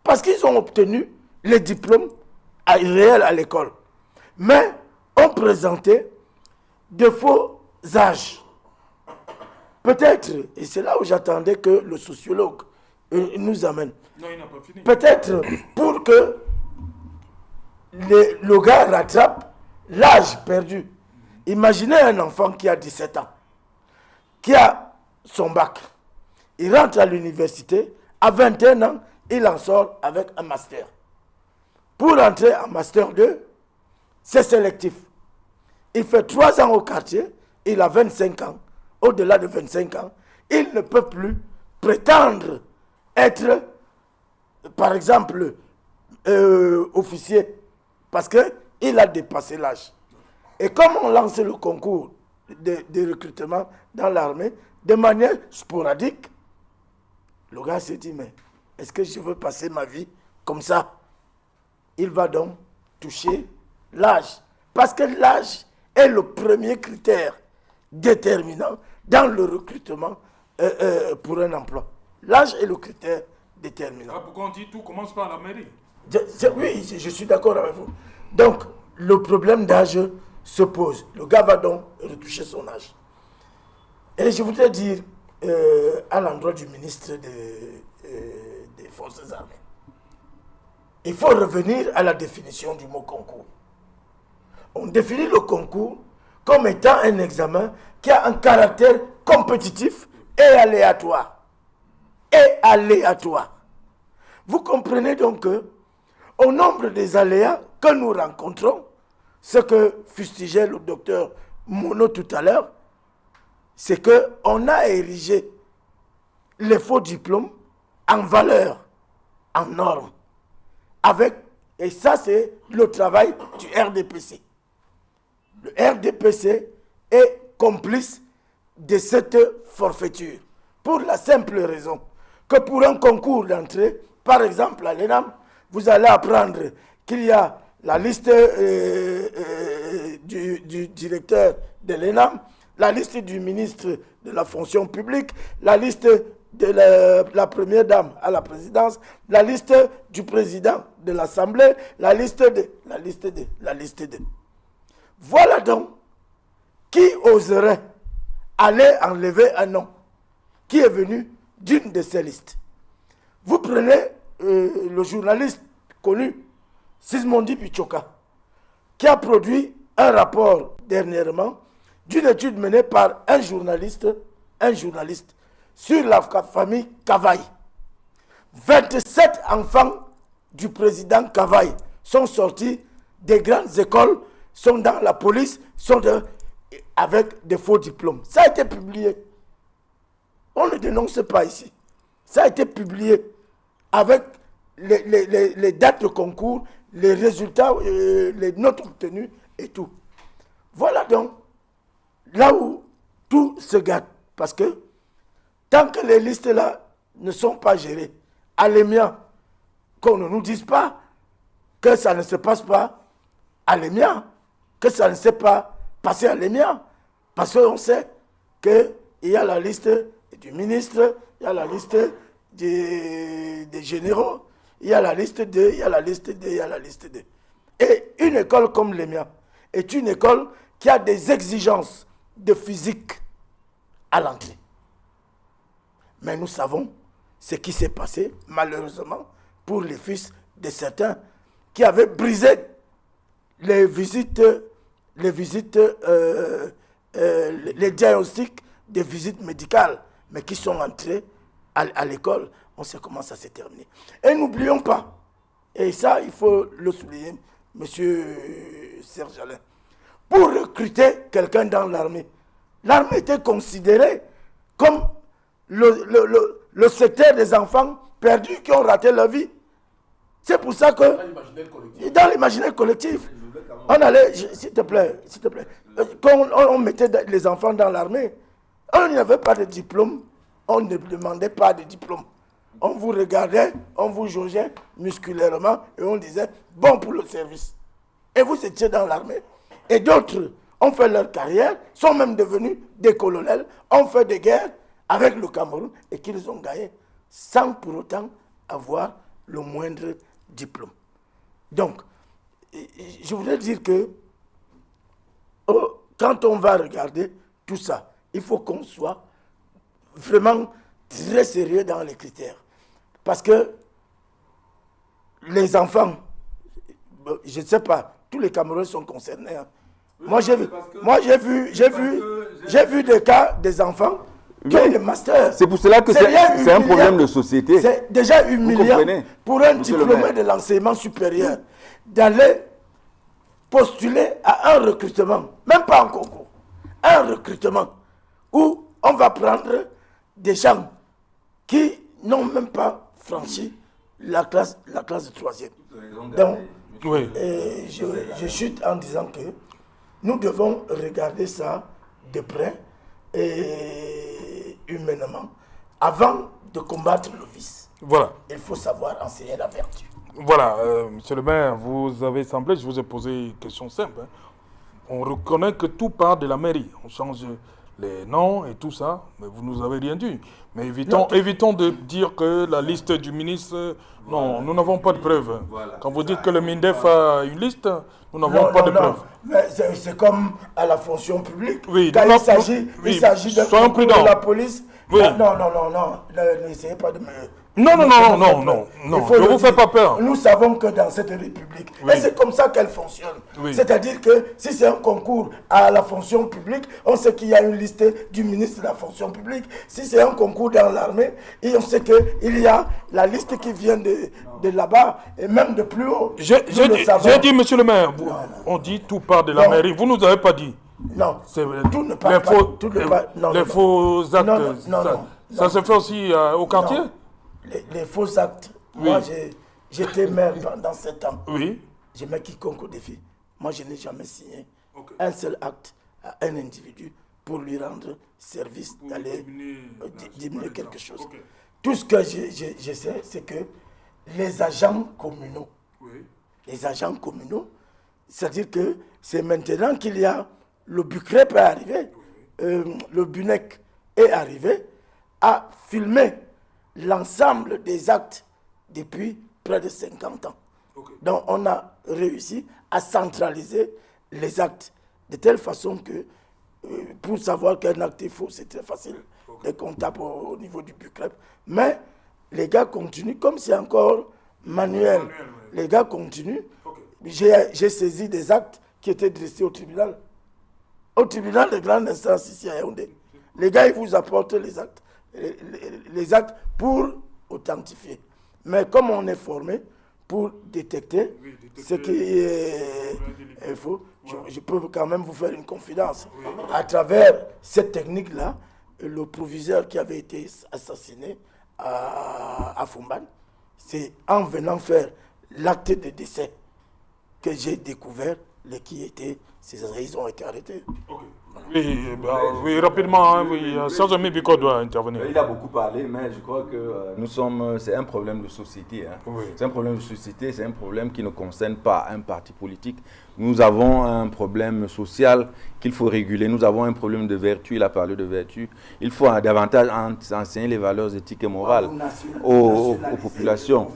parce qu'ils ont obtenu les diplômes réels à l'école. Mais ont présenté de faux âges. Peut-être, et c'est là où j'attendais que le sociologue nous amène. Non, il n'a pas fini. Peut-être pour que le gars rattrape l'âge perdu. Imaginez un enfant qui a 17 ans, qui a son bac. Il rentre à l'université, à 21 ans, il en sort avec un master. Pour entrer en master 2, c'est sélectif. Il fait 3 ans au quartier, il a 25 ans. Au-delà de 25 ans, il ne peut plus prétendre être, par exemple, officier, parce qu'il a dépassé l'âge. Et comme on lance le concours de recrutement dans l'armée, de manière sporadique, le gars s'est dit, mais est-ce que je veux passer ma vie comme ça? Il va donc toucher l'âge. Parce que l'âge est le premier critère déterminant dans le recrutement pour un emploi. L'âge est le critère déterminant. Ah, pourquoi on dit tout commence par la mairie? Oui, je suis d'accord avec vous. Donc, le problème d'âge se pose. Le gars va donc retoucher son âge. Et je voudrais dire à l'endroit du ministre des Forces armées, il faut revenir à la définition du mot concours. On définit le concours comme étant un examen qui a un caractère compétitif et aléatoire. Et aléatoire. Vous comprenez donc que, au nombre des aléas que nous rencontrons, ce que fustigeait le docteur Monod tout à l'heure, c'est qu'on a érigé les faux diplômes en valeur, en normes. Et ça, c'est le travail du RDPC. Le RDPC est complice de cette forfaiture. Pour la simple raison que pour un concours d'entrée, par exemple à l'ENAM, vous allez apprendre qu'il y a la liste du directeur de l'ENAM, la liste du ministre de la fonction publique, la liste de la première dame à la présidence, la liste du président de l'Assemblée, la liste de. Voilà donc qui oserait aller enlever un nom qui est venu d'une de ces listes. Vous prenez le journaliste connu, Sismondi Pichoka, qui a produit un rapport dernièrement d'une étude menée par un journaliste sur la famille Kavaï. 27 enfants du président Kavaï sont sortis des grandes écoles, sont dans la police, avec des faux diplômes. Ça a été publié. On ne dénonce pas ici. Ça a été publié avec les dates de concours, les résultats, les notes obtenues et tout. Voilà donc là où tout se gâte. Parce que tant que les listes-là ne sont pas gérées, à l'EMIA, qu'on ne nous dise pas que ça ne se passe pas à l'EMIA, que ça ne s'est pas passé à l'EMIA. Parce qu'on sait qu'il y a la liste du ministre, il y a la liste des généraux, il y a la liste il y a la liste il y a la liste Et une école comme l'EMIA est une école qui a des exigences de physique à l'entrée. Mais nous savons ce qui s'est passé, malheureusement, pour les fils de certains qui avaient brisé les diagnostics des visites médicales, mais qui sont entrés à l'école. On sait comment ça s'est terminé. Et n'oublions pas, et ça il faut le souligner, monsieur Serge Alain, pour recruter quelqu'un dans l'armée était considérée comme le secteur des enfants perdus qui ont raté leur vie. C'est pour ça que dans l'imaginaire collectif, on allait, s'il te plaît, quand on mettait les enfants dans l'armée, on n'avait pas de diplôme, on ne demandait pas de diplôme. On vous regardait, on vous jaugeait musculairement et on disait bon pour le service. Et vous étiez dans l'armée. Et d'autres ont fait leur carrière, sont même devenus des colonels, ont fait des guerres avec le Cameroun et qu'ils ont gagné sans pour autant avoir le moindre diplôme. Donc, je voudrais dire que quand on va regarder tout ça, il faut qu'on soit vraiment très sérieux dans les critères. Parce que les enfants, je ne sais pas, tous les Camerounais sont concernés. Hein. Moi, j'ai vu des cas des enfants qui ont des masters. C'est pour cela que c'est un problème de société. C'est déjà humiliant pour un diplômé de l'enseignement supérieur d'aller postuler à un recrutement, même pas un concours, un recrutement où on va prendre des gens qui n'ont même pas franchi la classe de troisième. Donc, oui. Je chute en disant que nous devons regarder ça de près et humainement avant de combattre le vice. Voilà. Il faut savoir enseigner la vertu. Voilà, monsieur le maire, vous avez semblé, je vous ai posé une question simple. Hein. On reconnaît que tout part de la mairie. On change les noms et tout ça, mais vous nous avez rien dit. Mais évitons de dire que la liste du ministre... Non, nous n'avons pas de preuves. Voilà. Quand vous dites que le MINDEF a une liste, nous n'avons pas de preuves. Mais c'est comme à la fonction publique. Oui, quand il s'agit de concours de la police. Oui. Non, n'essayez pas de me... Non, je ne vous fais pas peur. Nous savons que dans cette république, et c'est comme ça qu'elle fonctionne. Oui. C'est-à-dire que si c'est un concours à la fonction publique, on sait qu'il y a une liste du ministre de la fonction publique. Si c'est un concours dans l'armée, on sait qu'il y a la liste qui vient de là-bas et même de plus haut. J'ai dit, monsieur le maire, on dit tout part de la mairie. Vous ne nous avez pas dit. Non, tout ne part pas. Les faux actes, ça se fait aussi au quartier? Les faux actes. Oui. Moi, j'étais maire pendant 7 ans. Oui. Je mets quiconque au défi. Moi, je n'ai jamais signé un seul acte à un individu pour lui rendre service, d'aller diminuer quelque chose. Okay. Tout ce que je sais, c'est que les agents communaux, c'est-à-dire que c'est maintenant qu'il y a le Bucrep est arrivé, le Bunec est arrivé à filmer l'ensemble des actes depuis près de 50 ans. Okay. Donc on a réussi à centraliser les actes de telle façon que pour savoir qu'un acte est faux, c'est très facile de comptable au niveau du Bucrep. Mais les gars continuent, comme c'est encore manuel, les gars continuent. Okay. J'ai saisi des actes qui étaient dressés au tribunal. Au tribunal de grande instance ici à Yaoundé. Les gars, ils vous apportent les actes pour authentifier. Mais comme on est formé pour détecter ce qui est faux, je peux quand même vous faire une confidence. À travers cette technique-là, le proviseur qui avait été assassiné à Fumban, c'est en venant faire l'acte de décès que j'ai découvert ils ont été arrêtés. Okay. Oui, rapidement, hein, Serge Mibiko doit intervenir. Il a beaucoup parlé, mais je crois que c'est un problème de société. Hein. Oui. C'est un problème de société, c'est un problème qui ne concerne pas un parti politique. Nous avons un problème social qu'il faut réguler. Nous avons un problème de vertu, il a parlé de vertu. Il faut davantage enseigner les valeurs éthiques et morales aux populations.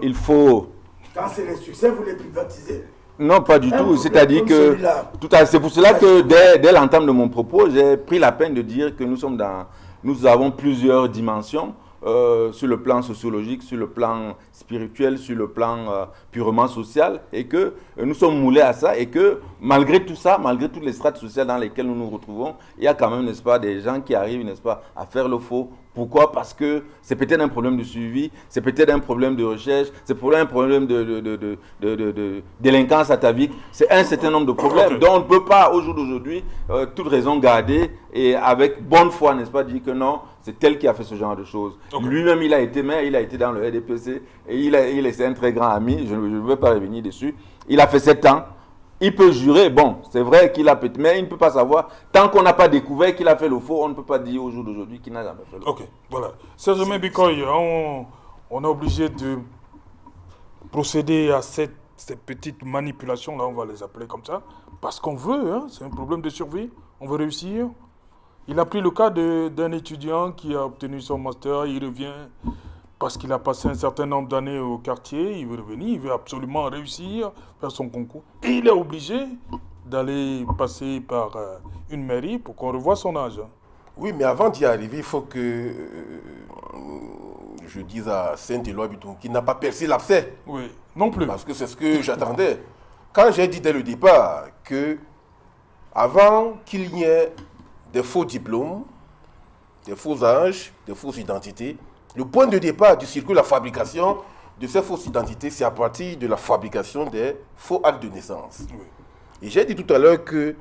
Il faut... Quand c'est les succès, vous les privatisez. Non, pas du tout. C'est-à-dire que c'est pour cela que dès l'entame de mon propos, j'ai pris la peine de dire que nous avons plusieurs dimensions sur le plan sociologique, sur le plan spirituel, sur le plan purement social, et que nous sommes moulés à ça, et que malgré tout ça, malgré toutes les strates sociales dans lesquelles nous nous retrouvons, il y a quand même, n'est-ce pas, des gens qui arrivent, n'est-ce pas, à faire le faux. Pourquoi? Parce que c'est peut-être un problème de suivi, c'est peut-être un problème de recherche, c'est peut-être un problème de délinquance atavique, c'est un certain nombre de problèmes. Donc on ne peut pas, au jour d'aujourd'hui, toute raison garder et avec bonne foi, n'est-ce pas, dire que non, c'est tel qui a fait ce genre de choses. Lui-même, il a été maire, il a été dans le RDPC, et c'est un très grand ami, je ne veux pas revenir dessus. Il a fait 7 ans. Il peut jurer, bon, c'est vrai qu'il a peut-être, mais il ne peut pas savoir. Tant qu'on n'a pas découvert qu'il a fait le faux, on ne peut pas dire au jour d'aujourd'hui qu'il n'a jamais fait le faux. Ok, voilà. Serge Bikoy, on est obligé de procéder à ces petites manipulations-là, on va les appeler comme ça, parce qu'on veut, hein, c'est un problème de survie, on veut réussir. Il a pris le cas d'un étudiant qui a obtenu son master, il revient parce qu'il a passé un certain nombre d'années au quartier, il veut revenir, il veut absolument réussir, faire son concours. Et il est obligé d'aller passer par une mairie pour qu'on revoie son âge. Oui, mais avant d'y arriver, il faut que je dise à Saint-Éloi Biton qu'il n'a pas percé l'abcès. Oui, non plus. Parce que c'est ce que j'attendais. Quand j'ai dit dès le départ que avant qu'il y ait des faux diplômes, des faux âges, des fausses identités, le point de départ du circuit de la fabrication de ces fausses identités, c'est à partir de la fabrication des faux actes de naissance. Oui. Et j'ai dit tout à l'heure que...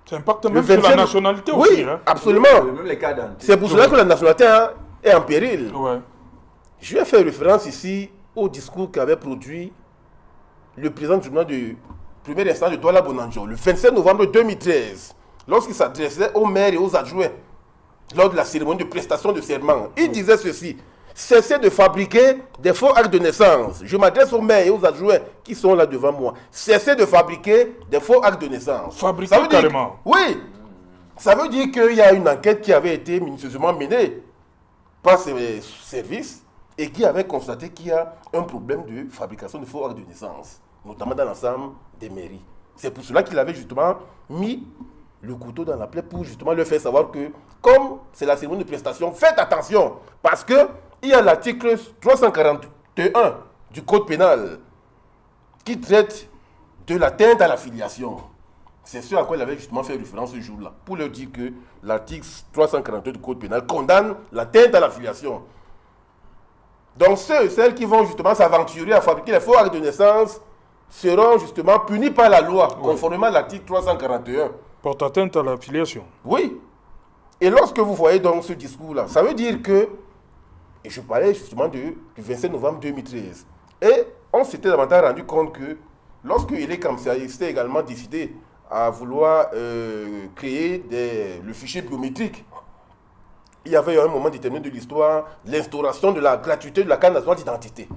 Ça impacte même sur la nationalité aussi. Oui, hein. absolument. Même les cas d'identité. C'est pour cela que la nationalité est en péril. Ouais. Je vais faire référence ici au discours qu'avait produit le président du tribunal de première instance de Douala Bonanjo le 27 novembre 2013, lorsqu'il s'adressait aux maires et aux adjoints lors de la cérémonie de prestation de serment. Il disait ceci: cessez de fabriquer des faux actes de naissance. Je m'adresse aux maires et aux adjoints qui sont là devant moi. Cessez de fabriquer des faux actes de naissance. Fabriquer carrément. Oui. Ça veut dire qu'il y a une enquête qui avait été minutieusement menée par ces services et qui avait constaté qu'il y a un problème de fabrication de faux actes de naissance, notamment dans l'ensemble des mairies. C'est pour cela qu'il avait justement mis le couteau dans la plaie pour justement leur faire savoir que, comme c'est la cérémonie de prestation, faites attention, parce que il y a l'article 341 du Code pénal qui traite de l'atteinte à la filiation. C'est ce à quoi il avait justement fait référence ce jour-là, pour leur dire que l'article 342 du Code pénal condamne l'atteinte à la filiation. Donc ceux et celles qui vont justement s'aventurer à fabriquer les faux actes de naissance seront justement punis par la loi, conformément à l'article 341. Porte atteinte à la filiation. Oui. Et lorsque vous voyez donc ce discours-là, ça veut dire que, et je parlais justement du 27 novembre 2013, et on s'était davantage rendu compte que lorsque Hélé Kamsaï s'était également décidé à vouloir créer le fichier biométrique, il y avait à un moment déterminé de l'histoire l'instauration de la gratuité de la carte nationale d'identité.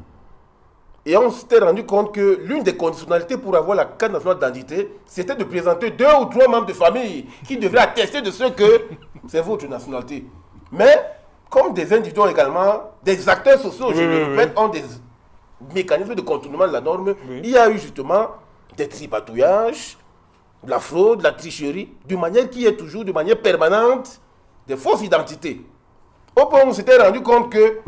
Et on s'était rendu compte que l'une des conditionnalités pour avoir la carte nationale d'identité, c'était de présenter 2 ou 3 membres de famille qui devraient attester de ce que c'est votre nationalité. Mais, comme des individus également, des acteurs sociaux, je le répète, ont des mécanismes de contournement de la norme, il y a eu justement des tripatouillages, de la fraude, de la tricherie, de manière qui est toujours de manière permanente, des fausses identités. Au point où on s'était rendu compte que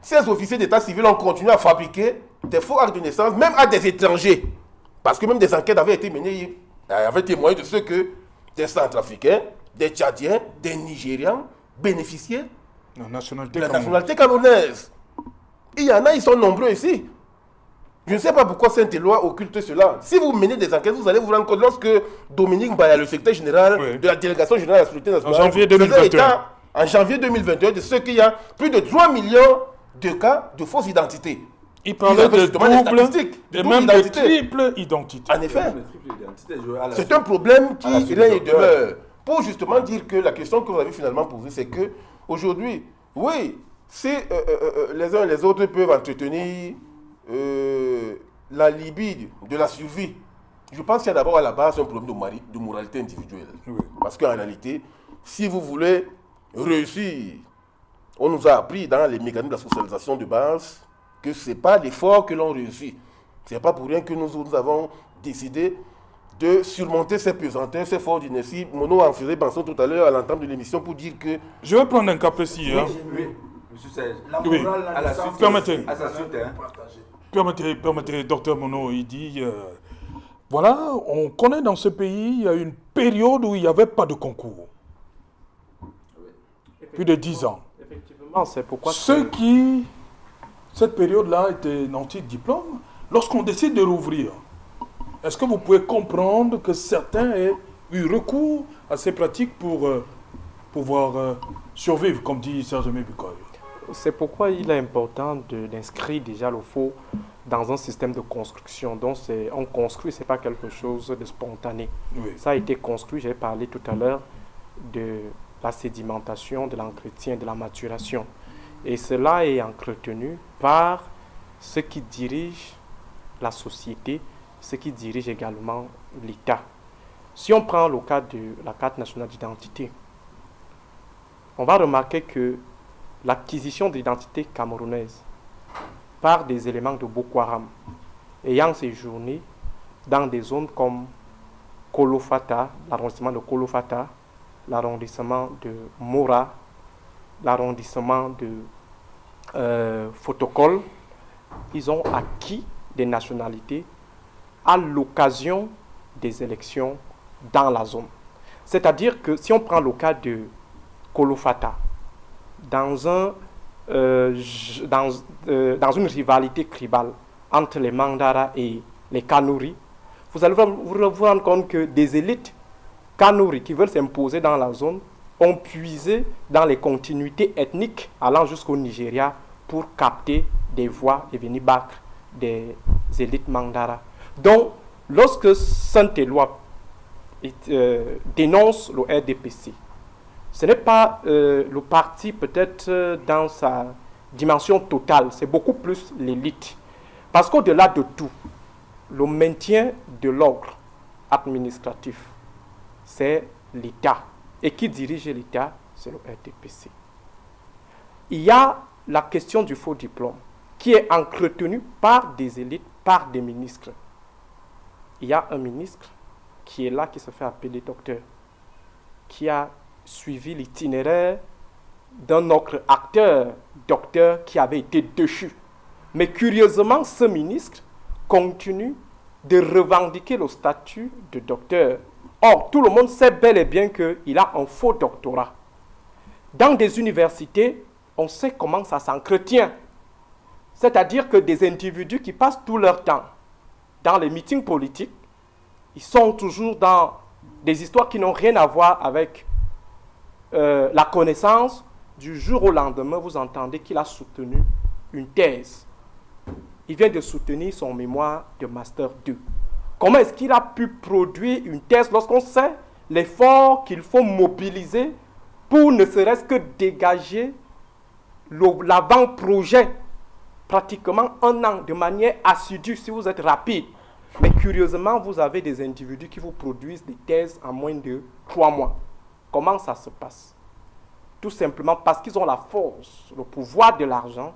ces officiers d'état civil ont continué à fabriquer des faux actes de naissance, même à des étrangers. Parce que même des enquêtes avaient été menées, avaient témoigné de ce que des Centrafricains, des Tchadiens, des Nigérians bénéficiaient de la nationalité camerounaise. Il y en a, ils sont nombreux ici. Je ne sais pas pourquoi Saint-Éloi occulte cela. Si vous menez des enquêtes, vous allez vous rendre compte, lorsque Dominique Baya, le secrétaire général de la délégation générale de la sécurité nationale, en janvier 2021, de ce qu'il y a plus de 3 millions de cas de fausses identités. Il parlait de double et même de triple identité. En effet, c'est un problème qui règne et demeure. Pour justement dire que la question que vous avez finalement posée, c'est que aujourd'hui, oui, si les uns et les autres peuvent entretenir la libido de la survie, je pense qu'il y a d'abord à la base un problème de moralité individuelle. Oui. Parce qu'en réalité, si vous voulez réussir, on nous a appris dans les mécanismes de la socialisation de base que ce n'est pas l'effort que l'on réussit. Ce n'est pas pour rien que nous avons décidé de surmonter ces pesanteurs, ces forts d'inertie. Mono en faisait mention tout à l'heure à l'entame de l'émission pour dire que... Je vais prendre un cas précis. Oui, hein. oui. Monsieur Serge, La Oui. morale, à la suite, Permettez. à sa suite, hein. Permettez, docteur Mono, il dit, voilà, on connaît dans ce pays, il y a une période où il n'y avait pas de concours. Plus de 10 ans. Effectivement, c'est pourquoi... Cette période-là était nantie de diplôme. Lorsqu'on décide de rouvrir, est-ce que vous pouvez comprendre que certains aient eu recours à ces pratiques pour pouvoir survivre, comme dit Serge Bukoy? C'est pourquoi il est important d'inscrire déjà le faux dans un système de construction. Donc, on construit, ce n'est pas quelque chose de spontané. Oui. Ça a été construit, j'ai parlé tout à l'heure de la sédimentation, de l'entretien, de la maturation. Et cela est entretenu par ceux qui dirigent la société, ceux qui dirigent également l'État. Si on prend le cas de la carte nationale d'identité, on va remarquer que l'acquisition de l'identité camerounaise par des éléments de Boko Haram ayant séjourné dans des zones comme Kolofata, l'arrondissement de Kolofata, l'arrondissement de Mora, l'arrondissement de Fotokol, ils ont acquis des nationalités à l'occasion des élections dans la zone. C'est-à-dire que si on prend le cas de Kolofata, dans une rivalité tribale entre les Mandara et les Kanuri, vous allez vous rendre compte que des élites Kanuri qui veulent s'imposer dans la zone ont puisé dans les continuités ethniques allant jusqu'au Nigeria pour capter des voix et venir battre des élites Mandara. Donc, lorsque Saint-Éloi dénonce le RDPC, ce n'est pas le parti peut-être dans sa dimension totale, c'est beaucoup plus l'élite. Parce qu'au-delà de tout, le maintien de l'ordre administratif, c'est l'État. Et qui dirige l'État, c'est le RDPC. Il y a la question du faux diplôme, qui est entretenue par des élites, par des ministres. Il y a un ministre qui est là, qui se fait appeler docteur, qui a suivi l'itinéraire d'un autre acteur, docteur, qui avait été déchu. Mais curieusement, ce ministre continue de revendiquer le statut de docteur. Or, tout le monde sait bel et bien qu'il a un faux doctorat. Dans des universités, on sait comment ça s'entretient. C'est-à-dire que des individus qui passent tout leur temps dans les meetings politiques, ils sont toujours dans des histoires qui n'ont rien à voir avec la connaissance. Du jour au lendemain, vous entendez qu'il a soutenu une thèse. Il vient de soutenir son mémoire de Master 2. Comment est-ce qu'il a pu produire une thèse lorsqu'on sait l'effort qu'il faut mobiliser pour ne serait-ce que dégager l'avant-projet pratiquement un an de manière assidue si vous êtes rapide. Mais curieusement, vous avez des individus qui vous produisent des thèses en moins de 3 mois. Comment ça se passe? Tout simplement parce qu'ils ont la force, le pouvoir de l'argent.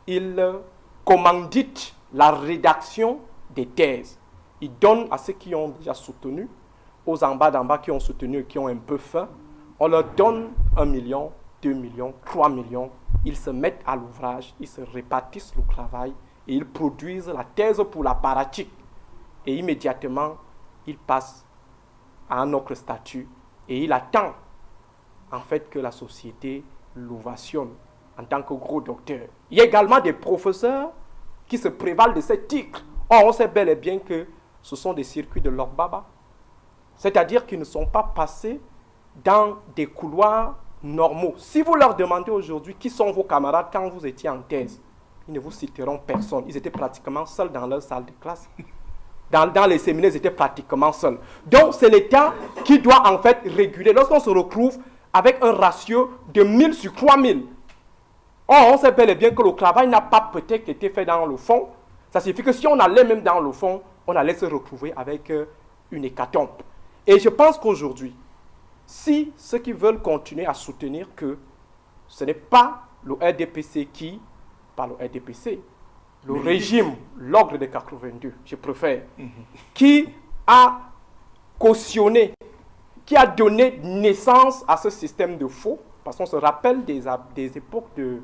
Ils commanditent la rédaction des thèses. Ils donnent à ceux qui ont déjà soutenu, aux en bas d'en bas qui ont soutenu et qui ont un peu faim, on leur donne 1 million, 2 millions, 3 millions. Ils se mettent à l'ouvrage, ils se répartissent le travail et ils produisent la thèse pour l'apparatique. Et immédiatement, ils passent à un autre statut et il attend en fait que la société l'ovationne en tant que gros docteur. Il y a également des professeurs qui se prévalent de ces titres. Or, on sait bel et bien que ce sont des circuits de Lord Baba. C'est-à-dire qu'ils ne sont pas passés dans des couloirs normaux. Si vous leur demandez aujourd'hui qui sont vos camarades quand vous étiez en thèse, ils ne vous citeront personne. Ils étaient pratiquement seuls dans leur salle de classe. Dans les séminaires, ils étaient pratiquement seuls. Donc, c'est l'État qui doit en fait réguler. Lorsqu'on se retrouve avec un ratio de 1000 sur 3000, or, on sait bel et bien que le travail n'a pas peut-être été fait dans le fond. Ça signifie que si on allait même dans le fond, on allait se retrouver avec une hécatombe. Et je pense qu'aujourd'hui, si ceux qui veulent continuer à soutenir que ce n'est pas le RDPC qui, pas le RDPC, le régime, l'ordre de 82, je préfère, qui a cautionné, qui a donné naissance à ce système de faux, Parce qu'on se rappelle des époques de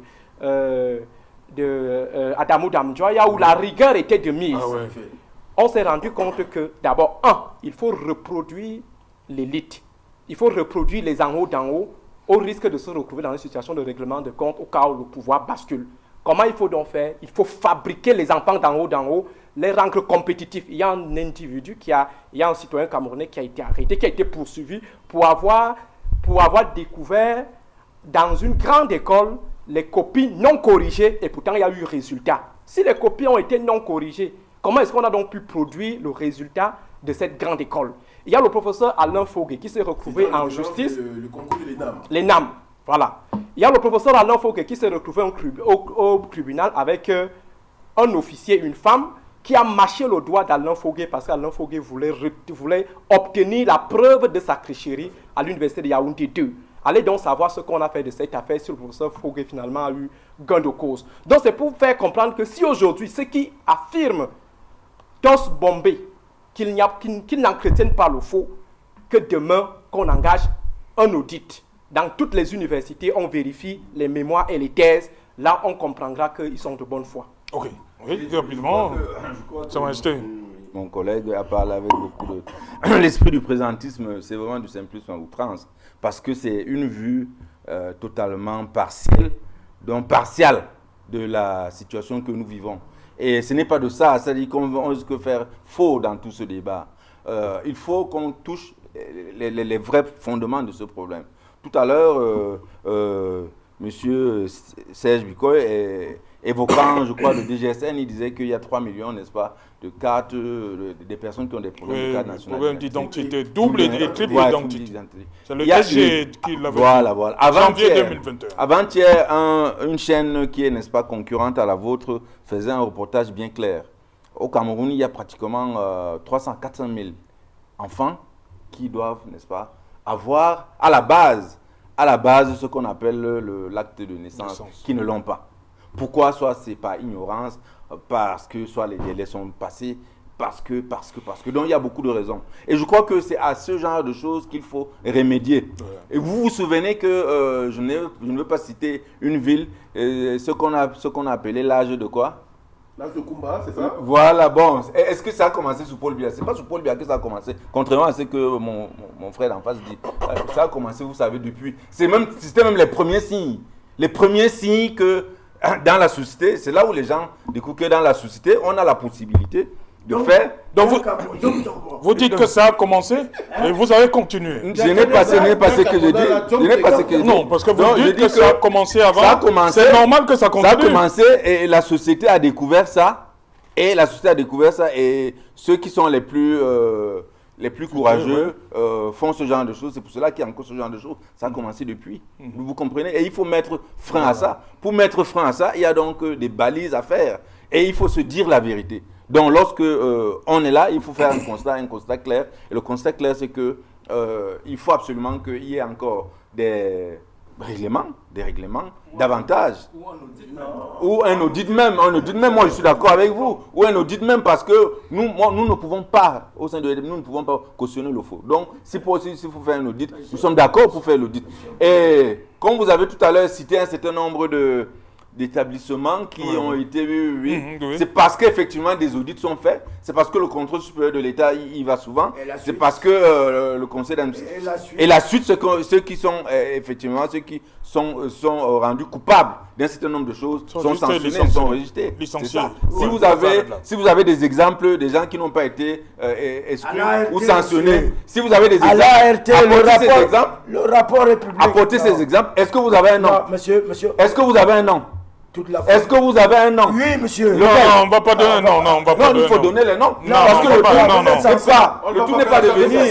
Adamou Damdjoya où la rigueur était de mise. Ah ouais. On s'est rendu compte que, d'abord, il faut reproduire l'élite. Il faut reproduire les en haut d'en haut, au risque de se retrouver dans une situation de règlement de compte au cas où le pouvoir bascule. Comment il faut donc faire? Il faut fabriquer les enfants d'en haut, les rendre compétitifs. Il y a un individu il y a un citoyen camerounais qui a été arrêté, qui a été poursuivi pour avoir découvert dans une grande école les copies non corrigées et pourtant il y a eu résultat. Si les copies ont été non corrigées, comment est-ce qu'on a donc pu produire le résultat de cette grande école? Il y a le professeur Alain Fogué qui s'est retrouvé en justice. Le concours de l'ENAM. L'ENAM, voilà. Il y a le professeur Alain Fogué qui s'est retrouvé au tribunal avec un officier, une femme, qui a mâché le doigt d'Alain Fogué parce qu'Alain Fogué voulait obtenir la preuve de sa tricherie à l'université de Yaoundé 2. Allez donc savoir ce qu'on a fait de cette affaire si le professeur Fogué finalement a eu gain de cause. Donc c'est pour faire comprendre que si aujourd'hui ceux qui affirment tous bombés, qu'ils n'entretiennent pas le faux, que demain qu'on engage un audit. Dans toutes les universités, on vérifie les mémoires et les thèses. Là, on comprendra qu'ils sont de bonne foi. Ok. Oui, rapidement. Ça va rester. Mon collègue a parlé avec beaucoup de... L'esprit du présentisme, c'est vraiment du simplisme à outrance. Parce que c'est une vue totalement partielle de la situation que nous vivons. Et ce n'est pas de ça, c'est-à-dire qu'on risque de faire faux dans tout ce débat. Il faut qu'on touche les vrais fondements de ce problème. Tout à l'heure, M. Serge Bikoy, évoquant, je crois, le DGSN, il disait qu'il y a 3 millions, n'est-ce pas, de cartes, des personnes qui ont des problèmes de carte nationale. Problème d'identité, double et triple identité. C'est le DG qui l'avait Voilà. Janvier 2021. Avant-hier, une chaîne qui est, n'est-ce pas, concurrente à la vôtre, faisait un reportage bien clair. Au Cameroun, il y a pratiquement 300-400 000 enfants qui doivent, n'est-ce pas, avoir à la base ce qu'on appelle l'acte de naissance, qui ne l'ont pas. Pourquoi? Soit c'est par ignorance, parce que soit les délais sont passés, parce que. Donc il y a beaucoup de raisons. Et je crois que c'est à ce genre de choses qu'il faut remédier. Ouais. Et vous vous souvenez que je ne veux pas citer une ville, ce qu'on a appelé l'âge de quoi? L'âge de Kumba, c'est ça? Voilà, bon. Est-ce que ça a commencé sous Paul Biya? C'est pas sous Paul Biya que ça a commencé. Contrairement à ce que mon frère d'en face dit. Ça a commencé, vous savez, depuis. C'était même les premiers signes. Les premiers signes que dans la société, c'est là où les gens découvrent que dans la société, on a la possibilité de faire. Donc vous dites que ça a commencé et vous avez continué. Je n'ai pas ce que je dis. Non, parce que vous dites que ça a commencé avant. C'est normal que ça continue. Ça a commencé et la société a découvert ça. Et ceux qui sont les plus courageux font ce genre de choses. C'est pour cela qu'il y a encore ce genre de choses. Ça a commencé depuis. Vous comprenez? Et il faut mettre frein à ça. Pour mettre frein à ça, il y a donc des balises à faire. Et il faut se dire la vérité. Donc lorsque on est là, il faut faire un constat clair. Et le constat clair, c'est que il faut absolument qu'il y ait encore des règlements davantage. Ou un audit même. Moi je suis d'accord avec vous. Ou un audit même parce que nous ne pouvons pas, au sein de l'EDEP, nous ne pouvons pas cautionner le faux. Donc s'il faut faire un audit, nous sommes d'accord pour faire l'audit. Et comme vous avez tout à l'heure cité un certain nombre d'établissements qui ont été c'est parce qu'effectivement des audits sont faits, c'est parce que le contrôle supérieur de l'État y va souvent, c'est parce que le conseil d'administration et la suite ceux qui sont effectivement ceux qui sont rendus coupables d'un certain nombre de choses sont sanctionnés, sont rejetés. Si vous avez des exemples des gens qui n'ont pas été exclus ou sanctionnés, si vous avez des exemples, le rapport est public. Apportez ces exemples. Est-ce que vous avez un nom? Monsieur. Est-ce que vous avez un nom? Est-ce que vous avez un nom? Oui, monsieur. Non, on ne va pas donner un nom. Non, il faut donner les noms. Parce que le tout n'est pas de venir.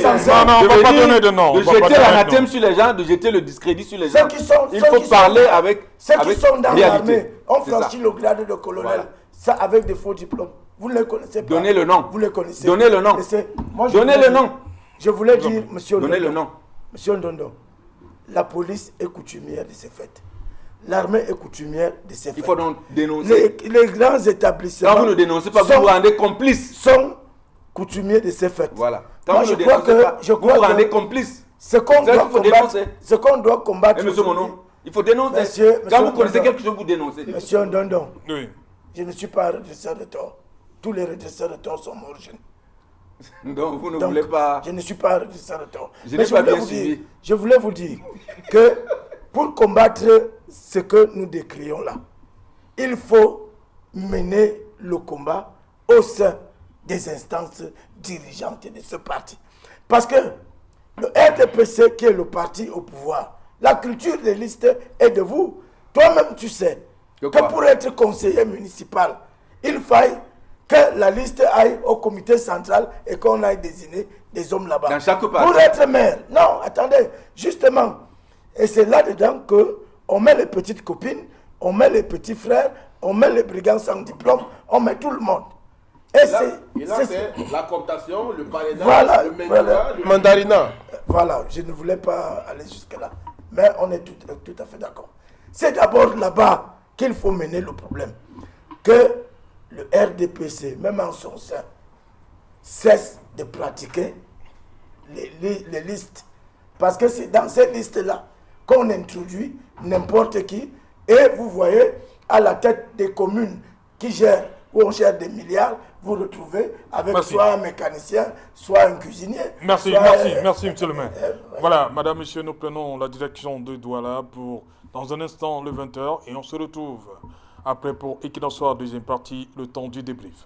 Non, on ne va pas donner de nom. De jeter l'anathème sur les gens, de jeter le discrédit sur les gens. Il faut parler avec. Ceux qui sont dans l'armée ont franchi le grade de colonel, ça avec des faux diplômes. Vous ne les connaissez pas. Donnez le nom. Vous les connaissez. Donnez le nom. Donnez le nom. Je voulais dire, monsieur Donnez le nom. Monsieur Ndondo, la police est coutumière de ces faits. L'armée est coutumière de ces faits. Il faut donc dénoncer. Les grands établissements. Quand vous ne dénoncez pas, vous vous rendez complice. Sont coutumiers de ces faits. Voilà. Quand vous ne dénoncez pas, vous vous rendez complice. Ce qu'on Ça, doit il faut combattre, dénoncer. ce qu'on doit combattre. Et monsieur aujourd'hui- Monon, il faut dénoncer. Monsieur Quand vous connaissez Ndondon. quelque chose, vous dénoncez. Monsieur Ndondon, Oui. je ne suis pas un redresseur de tort. Tous les redresseurs de tort sont morts jeunes. Donc vous ne Donc, voulez pas... je ne suis pas un redresseur de tort. Je Mais n'ai pas voulais bien vous suivi. dire, je voulais vous dire que pour combattre ce que nous décrions là, il faut mener le combat au sein des instances dirigeantes de ce parti. Parce que le RDPC, qui est le parti au pouvoir, la culture des listes est de vous. Toi-même, tu sais Que que quoi? pour être conseiller municipal, il faille que la liste aille au comité central et qu'on aille désigner des hommes là-bas. Dans chaque parti. Pour être maire. Non, attendez, justement. Et c'est là-dedans qu'on met les petites copines, on met les petits frères, on met les brigands sans diplôme, on met tout le monde. Et Il a fait la cooptation, le parrainage, Voilà, le mentorat, voilà. le mandarinat. Voilà, je ne voulais pas aller jusque-là. Mais on est tout à fait d'accord. C'est d'abord là-bas qu'il faut mener le problème. Que le RDPC, même en son sein, cesse de pratiquer les listes. Parce que c'est dans ces listes-là qu'on introduit n'importe qui. Et vous voyez, à la tête des communes qui gèrent, où on gère des milliards, vous retrouvez avec Merci. soit un mécanicien, soit un cuisinier. Merci, soit, merci, monsieur le maire. Voilà, madame, monsieur, nous prenons la direction de Douala pour, dans un instant, le 20h, et on se retrouve après pour Equinox Soir, deuxième partie, le temps du débrief.